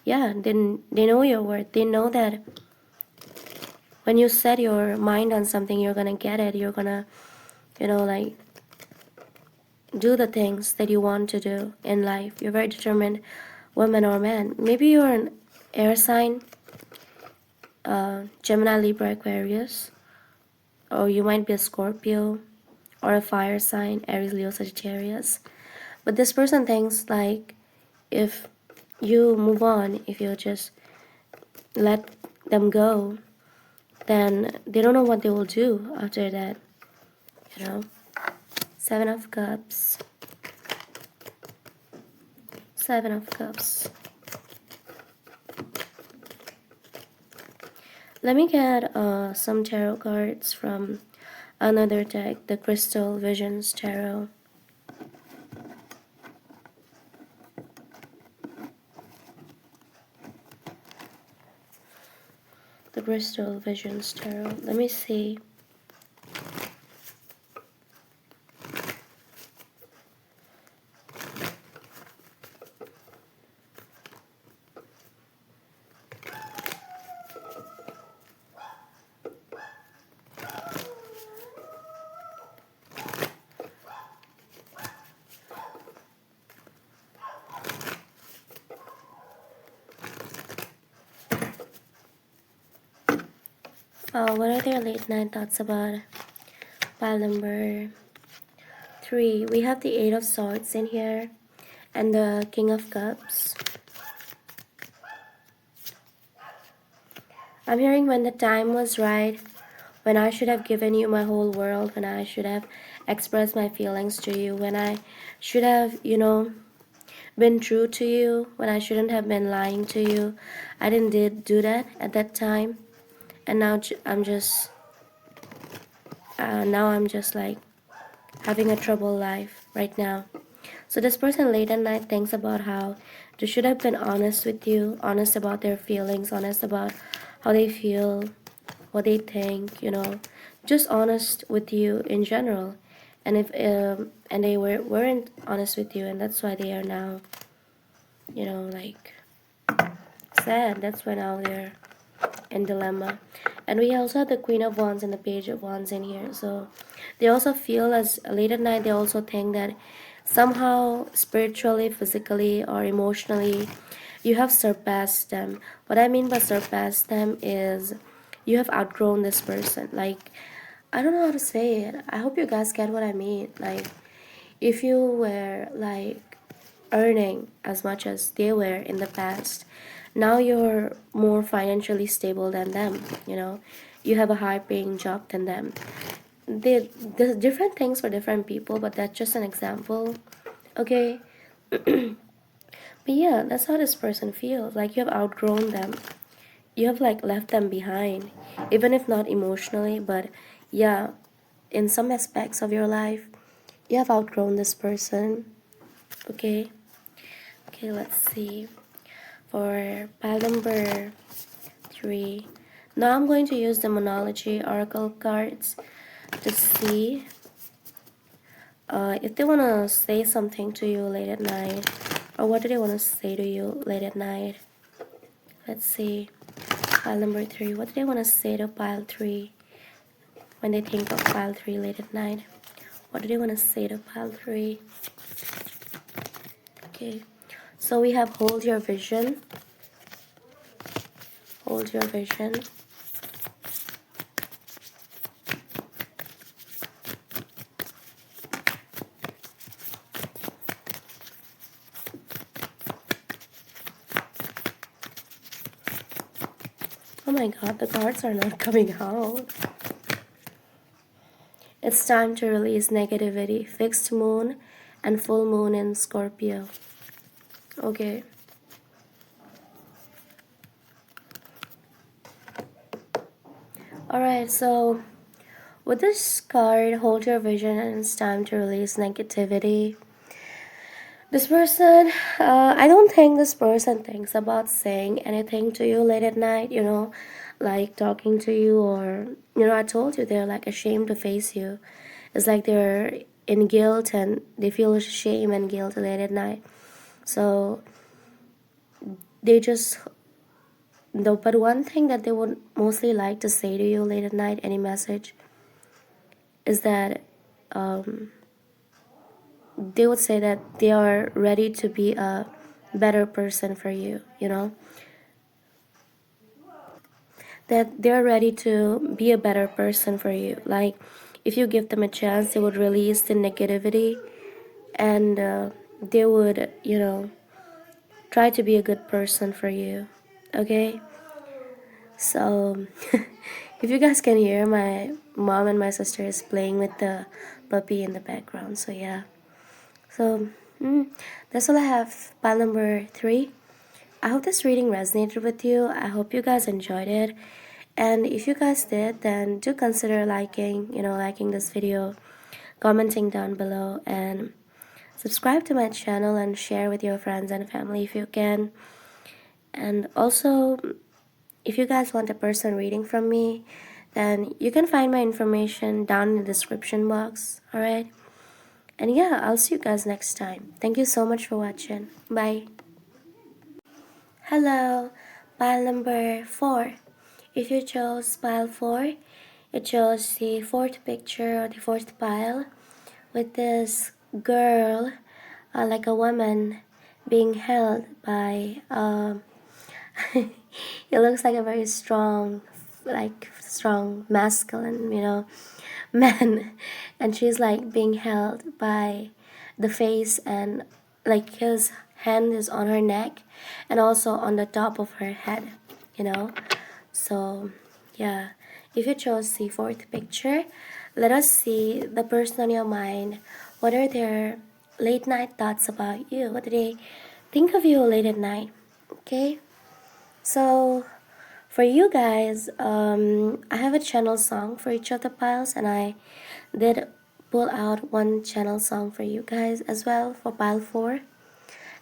Yeah, they know your worth. They know that when you set your mind on something, you're gonna get it. You're gonna, like, do the things that you want to do in life. You're very determined, woman or man. Maybe you're an air sign, Gemini, Libra, Aquarius, or you might be a Scorpio, or a fire sign, Aries, Leo, Sagittarius. But this person thinks like if you move on, if you just let them go, then they don't know what they will do after that. Seven of Cups. Seven of Cups. Let me get some tarot cards from another deck, the Crystal Visions Tarot. The Bristol Visions Tarot. Let me see. What are their late night thoughts about pile number 3? We have the Eight of Swords in here and the King of Cups. I'm hearing when the time was right, when I should have given you my whole world, when I should have expressed my feelings to you, when I should have, been true to you, when I shouldn't have been lying to you. I didn't do that at that time, and now I'm just like having a troubled life right now. So this person late at night thinks about how they should have been honest with you, honest about their feelings, honest about how they feel, what they think, just honest with you in general. And if and they weren't honest with you, and that's why they are now, like sad. That's why now they're in dilemma. And we also have the Queen of Wands and the Page of Wands in here. So they also feel as late at night, they also think that somehow spiritually, physically, or emotionally, you have surpassed them. What I mean by surpassed them is you have outgrown this person. Like, I don't know how to say it. I hope you guys get what I mean. Like, if you were like earning as much as they were in the past, now you're more financially stable than them, you have a high paying job than them. There's different things for different people, but that's just an example, okay? But yeah, that's how this person feels. Like you have outgrown them, you have like left them behind, even if not emotionally, but yeah, in some aspects of your life you have outgrown this person. Okay, let's see for pile number 3. Now I'm going to use the Monology Oracle cards to see if they want to say something to you late at night, or what do they want to say to you late at night. Let's see. Pile number 3. What do they want to say to pile 3 when they think of pile 3 late at night? What do they want to say to pile 3? Okay. So we have hold your vision. Hold your vision. Oh my god, the cards are not coming out. It's time to release negativity. Fixed moon and full moon in Scorpio. Okay. Alright, so with this card, hold your vision and it's time to release negativity. This person, I don't think this person thinks about saying anything to you late at night, like talking to you, or, I told you they're like ashamed to face you. It's like they're in guilt and they feel shame and guilt late at night. So they just, though, but one thing that they would mostly like to say to you late at night, any message, is that they would say that they are ready to be a better person for you, that they're ready to be a better person for you. Like, if you give them a chance, they would release the negativity, and they would, try to be a good person for you, okay? So, if you guys can hear, my mom and my sister is playing with the puppy in the background, so yeah. So, that's all I have. Pile number 3. I hope this reading resonated with you. I hope you guys enjoyed it. And if you guys did, then do consider liking this video, commenting down below, and subscribe to my channel and share with your friends and family if you can. And also, if you guys want a person reading from me, then you can find my information down in the description box. Alright? And yeah, I'll see you guys next time. Thank you so much for watching. Bye. Hello, pile number 4. If you chose pile 4, it chose the fourth picture or the fourth pile with this girl, like a woman, being held by it looks like a very strong, like strong masculine, man, and she's like being held by the face, and like his hand is on her neck and also on the top of her head, you know. So yeah, if you chose the fourth picture, let us see the person on your mind. What are their late night thoughts about you? What do they think of you late at night? Okay, so for you guys, I have a channel song for each of the piles, and I did pull out one channel song for you guys as well for pile 4.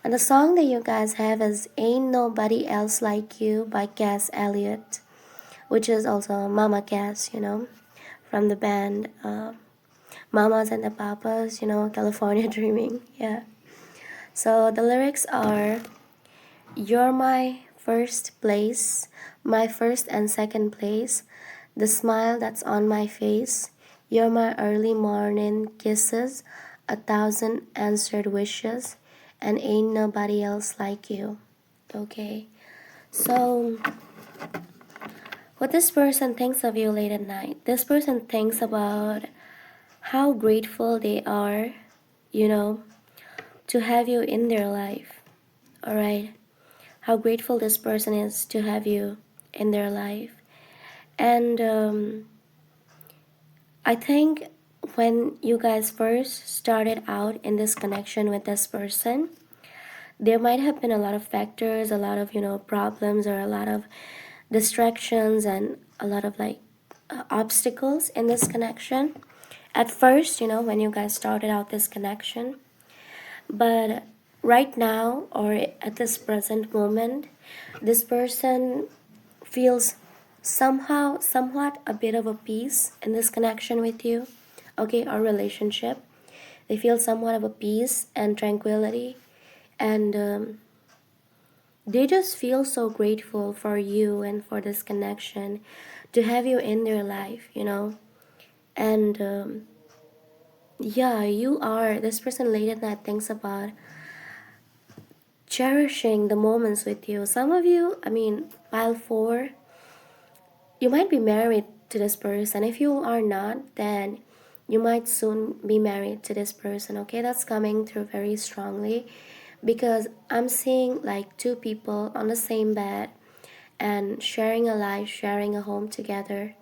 And the song that you guys have is Ain't Nobody Else Like You by Elliot, which is also Mama Cass, from the band Mamas and the Papas, California Dreaming. Yeah. So the lyrics are, you're my first place, my first and second place, the smile that's on my face. You're my early morning kisses, 1,000 answered wishes, and ain't nobody else like you. Okay, so what this person thinks of you late at night, this person thinks about how grateful they are, to have you in their life. Alright, how grateful this person is to have you in their life. And I think when you guys first started out in this connection with this person, there might have been a lot of factors, a lot of, problems, or a lot of distractions, and a lot of obstacles in this connection. At first, when you guys started out this connection. But right now, or at this present moment, this person feels somewhat a bit of a peace in this connection with you, okay, our relationship. They feel somewhat of a peace and tranquility, and they just feel so grateful for you and for this connection, to have you in their life, and yeah, this person late at night thinks about cherishing the moments with you. Some of you, pile 4, you might be married to this person. If you are not, then you might soon be married to this person. Okay, that's coming through very strongly, because I'm seeing like 2 people on the same bed and sharing a life, sharing a home together,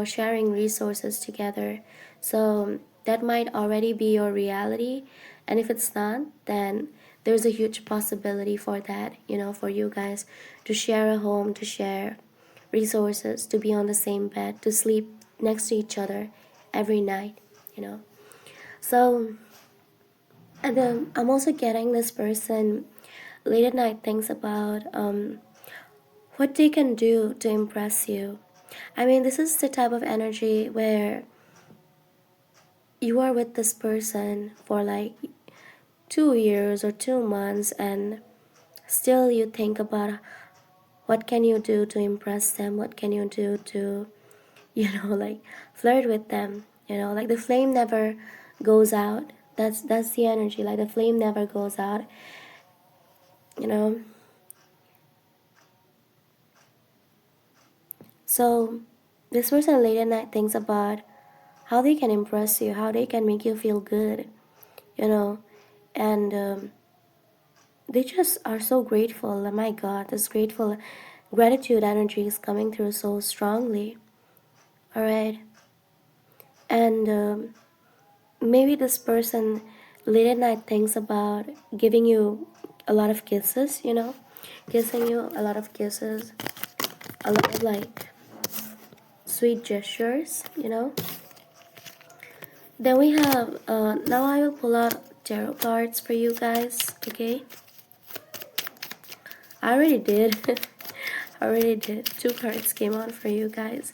sharing resources together. So that might already be your reality, and if it's not, then there's a huge possibility for that, for you guys to share a home, to share resources, to be on the same bed, to sleep next to each other every night, So, and then I'm also getting this person late at night thinks about what they can do to impress you. This is the type of energy where you are with this person for like 2 years or 2 months, and still you think about what can you do to impress them, what can you do to like flirt with them, like the flame never goes out. That's the energy, like the flame never goes out, so this person late at night thinks about how they can impress you, how they can make you feel good, and they just are so grateful. Oh my god, this gratitude energy is coming through so strongly. All right, and maybe this person late at night thinks about giving you a lot of kisses, kissing you, a lot of kisses, a lot of like sweet gestures, Then we have, now I will pull out tarot cards for you guys, okay? I already did. Already did. Two cards came out for you guys.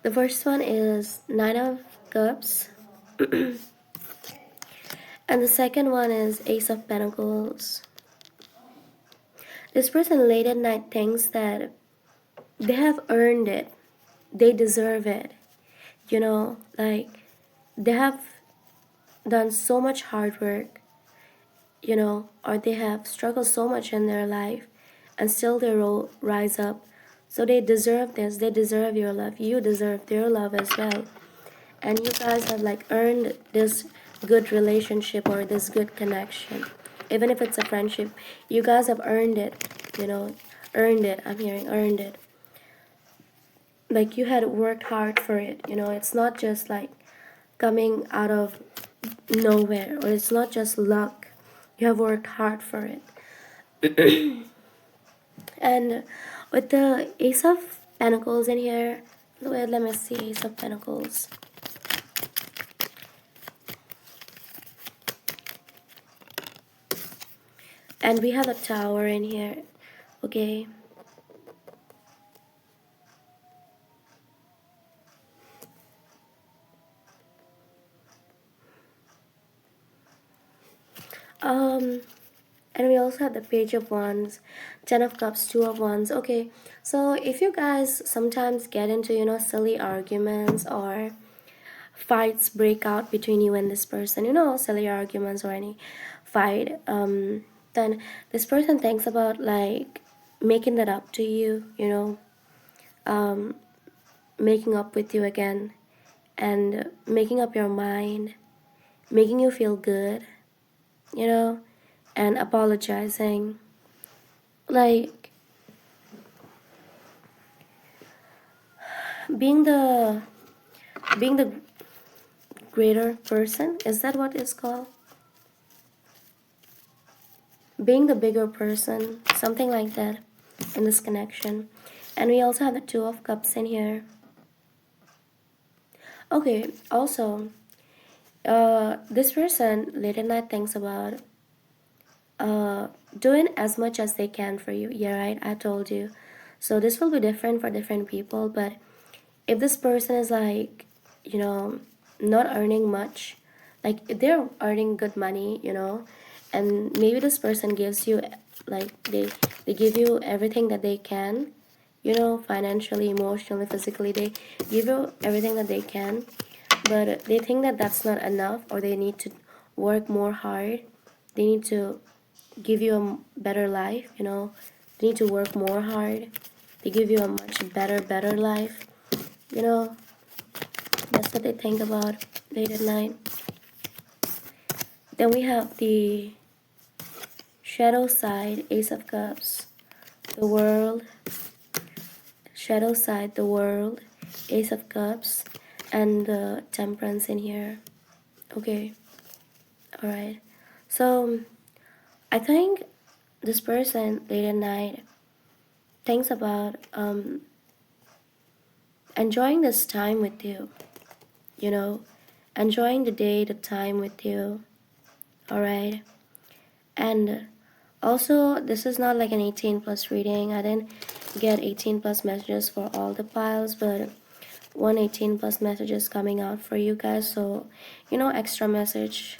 The first one is Nine of Cups. And the second one is Ace of Pentacles. This person late at night thinks that they have earned it. They deserve it. You know, like they have done so much hard work, you know, or they have struggled so much in their life and still they rise up. So they deserve this. They deserve your love. You deserve their love as well. And you guys have like earned this good relationship or this good connection. Even if it's a friendship, you guys have earned it, you know, earned it. I'm hearing earned it. Like you had worked hard for it, you know, it's not just like coming out of nowhere, or it's not just luck. You have worked hard for it. And with the Ace of Pentacles in here, wait, let me see, Ace of Pentacles. And we have a Tower in here, okay? And we also have the Page of Wands, Ten of Cups, Two of Wands. Okay, so if you guys sometimes get into, you know, silly arguments or fights break out between you and this person, you know, silly arguments or any fight, then this person thinks about like making that up to you, you know, making up with you again and making up your mind, making you feel good, you know, and apologizing. Like being the being the greater person, is that what it's called? Being the bigger person, something like that in this connection. And we also have the Two of Cups in here. Okay, also, this person late at night thinks about doing as much as they can for you. Yeah, right, I told you. So this will be different for different people, but if this person is like, you know, not earning much, like if they're earning good money, you know, and maybe this person gives you like they give you everything that they can, you know, financially, emotionally, physically, they give you everything that they can, but they think that that's not enough, or they need to work more hard. They need to give you a better life, you know. They need to work more hard. They give you a much better life, you know. That's what they think about late at night. Then we have the shadow side, Ace of Cups, the World, shadow side, the World, Ace of Cups, and the Temperance in here. Okay, alright. So I think this person late at night thinks about enjoying this time with you, you know, enjoying the day, the time with you. Alright. And also, this is not like an 18 plus reading. I didn't get 18 plus messages for all the piles, but 118 plus messages coming out for you guys. So, you know, extra message.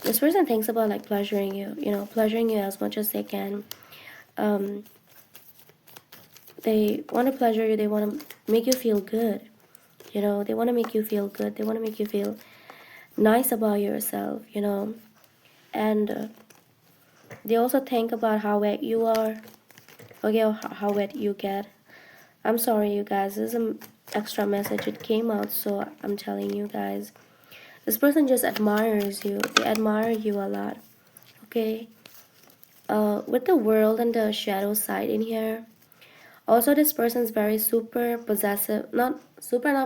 This person thinks about like pleasuring you, you know, pleasuring you as much as they can. They want to pleasure you. They want to make you feel good. You know, they want to make you feel good. They want to make you feel nice about yourself, you know. And they also think about how wet you are. Okay, or how wet you get. I'm sorry, you guys. This is an extra message. It came out, so I'm telling you guys. This person just admires you. They admire you a lot. Okay. With the World and the shadow side in here. Also, this person's very super possessive. Not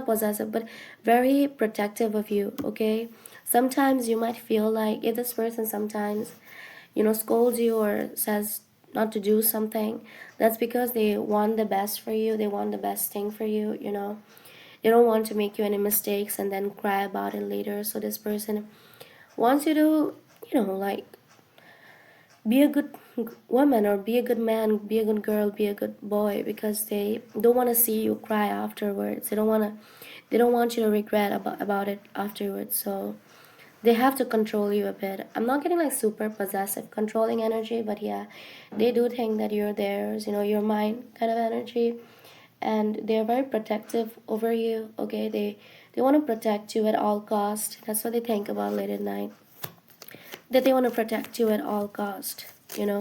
possessive, but very protective of you. Okay. Sometimes you might feel like if this person sometimes, you know, scolds you or says not to do something, that's because they want the best for you. They want the best thing for you, you know. They don't want to make you any mistakes and then cry about it later. So this person wants you to, you know, like be a good woman, or be a good man, be a good girl, be a good boy, because they don't want to see you cry afterwards. They don't want you to regret about it afterwards. So they have to control you a bit. I'm not getting like super possessive controlling energy, but yeah, they do think that you're theirs, you're mine kind of energy. And they're very protective over you. Okay, they want to protect you at all cost. That's what they think about late at night, that they want to protect you at all cost, you know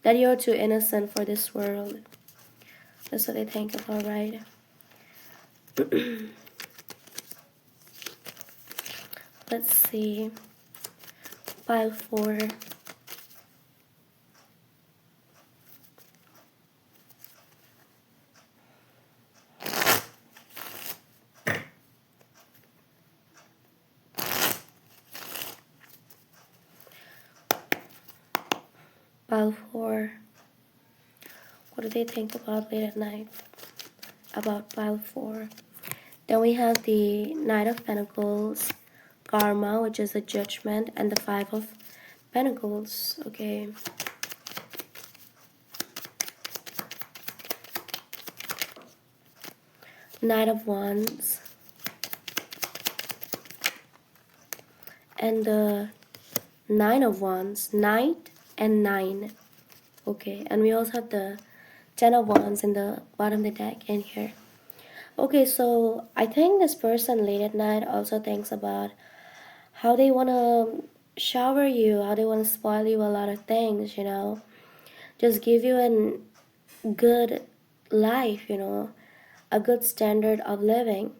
that you're too innocent for this world. That's what they think about, right? Let's see. Pile 4. Pile 4. What do they think about late at night? About pile 4. Then we have the Knight of Pentacles, Karma, which is a judgment, and the Five of Pentacles. Okay. Knight of Wands, and the Nine of Wands. Knight and 9. Okay, and we also have the Ten of Wands in the bottom of the deck in here. Okay, so I think this person late at night also thinks about how they want to shower you, how they want to spoil you a lot of things, just give you a good life, a good standard of living,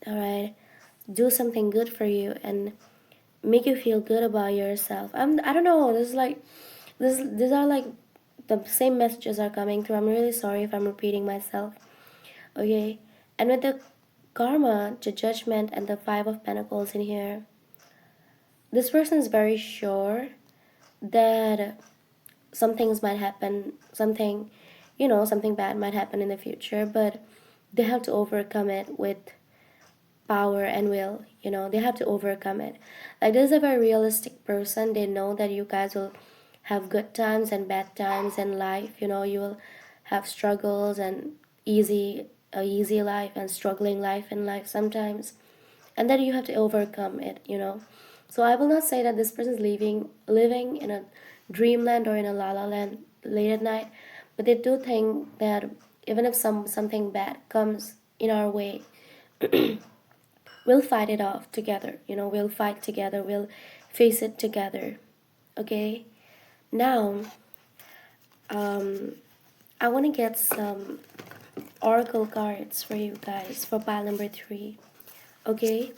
all right? Do something good for you and make you feel good about yourself. I don't know, this is like, these are like the same messages are coming through. I'm really sorry if I'm repeating myself, okay? And with the Karma, the Judgment, and the Five of Pentacles in here, this person is very sure that some things might happen, something bad might happen in the future, but they have to overcome it with power and will. They have to overcome it. Like, this is a very realistic person. They know that you guys will have good times and bad times in life. You will have struggles and easy life and struggling life in life sometimes, and that you have to overcome it. So I will not say that this person is living in a dreamland or in a la la land late at night, but they do think that even if something bad comes in our way, we'll fight it off together. We'll fight together, we'll face it together. Okay, now I want to get some oracle cards for you guys for pile number 3. Okay,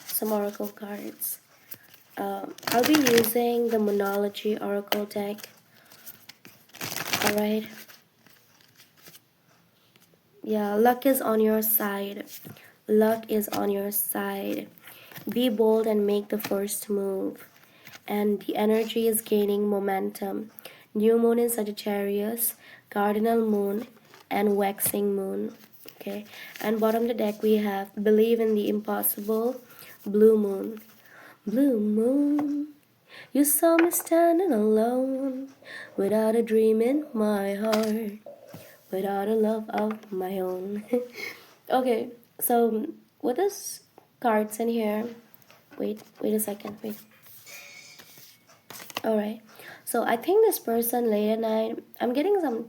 some oracle cards. I'll be using the Monology Oracle deck. Alright. Yeah, luck is on your side. Luck is on your side. Be bold and make the first move. And the energy is gaining momentum. New moon in Sagittarius, cardinal moon, and waxing moon. Okay. And bottom of the deck we have believe in the impossible, blue moon. Blue moon, you saw me standing alone, without a dream in my heart, without a love of my own. Okay, so with this cards in here, wait a second, wait. Alright, so I think this person late at night, I'm getting some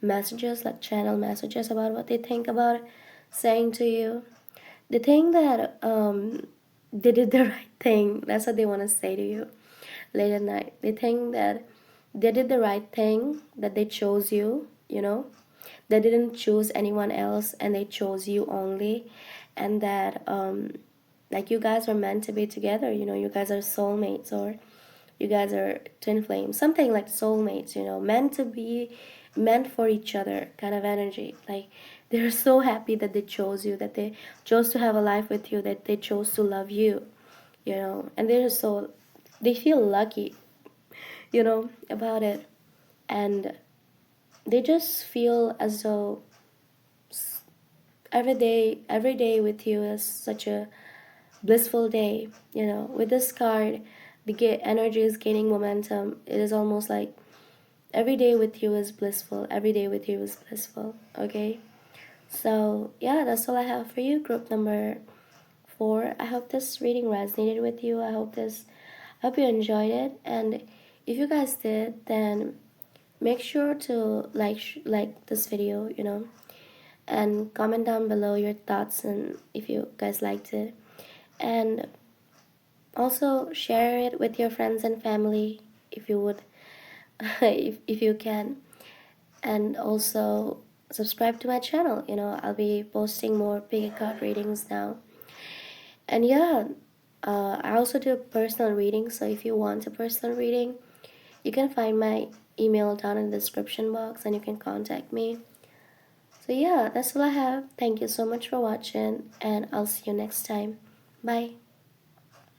messages, like channel messages about what they think about saying to you. They think that they did the right thing. That's what they want to say to you late at night. They think that they did the right thing, that they chose you. They didn't choose anyone else and they chose you only. And that like, you guys are meant to be together. You guys are soulmates, or you guys are twin flames, something like soulmates, meant to be, meant for each other kind of energy. Like, they're so happy that they chose you, that they chose to have a life with you, that they chose to love you. And they feel lucky, about it. And they just feel as though every day with you is such a blissful day. With this card, energy is gaining momentum. It is almost like every day with you is blissful. Every day with you is blissful. Okay. So yeah, that's all I have for you, group number 4. I hope this reading resonated with you. I hope you enjoyed it. And if you guys did, then make sure to like this video, and comment down below your thoughts and if you guys liked it. And also share it with your friends and family if you would, if you can. And also subscribe to my channel. I'll be posting more big card readings now. And yeah, I also do personal reading, so if you want a personal reading, you can find my email down in the description box and you can contact me. So yeah, that's all I have. Thank you so much for watching, and I'll see you next time. Bye.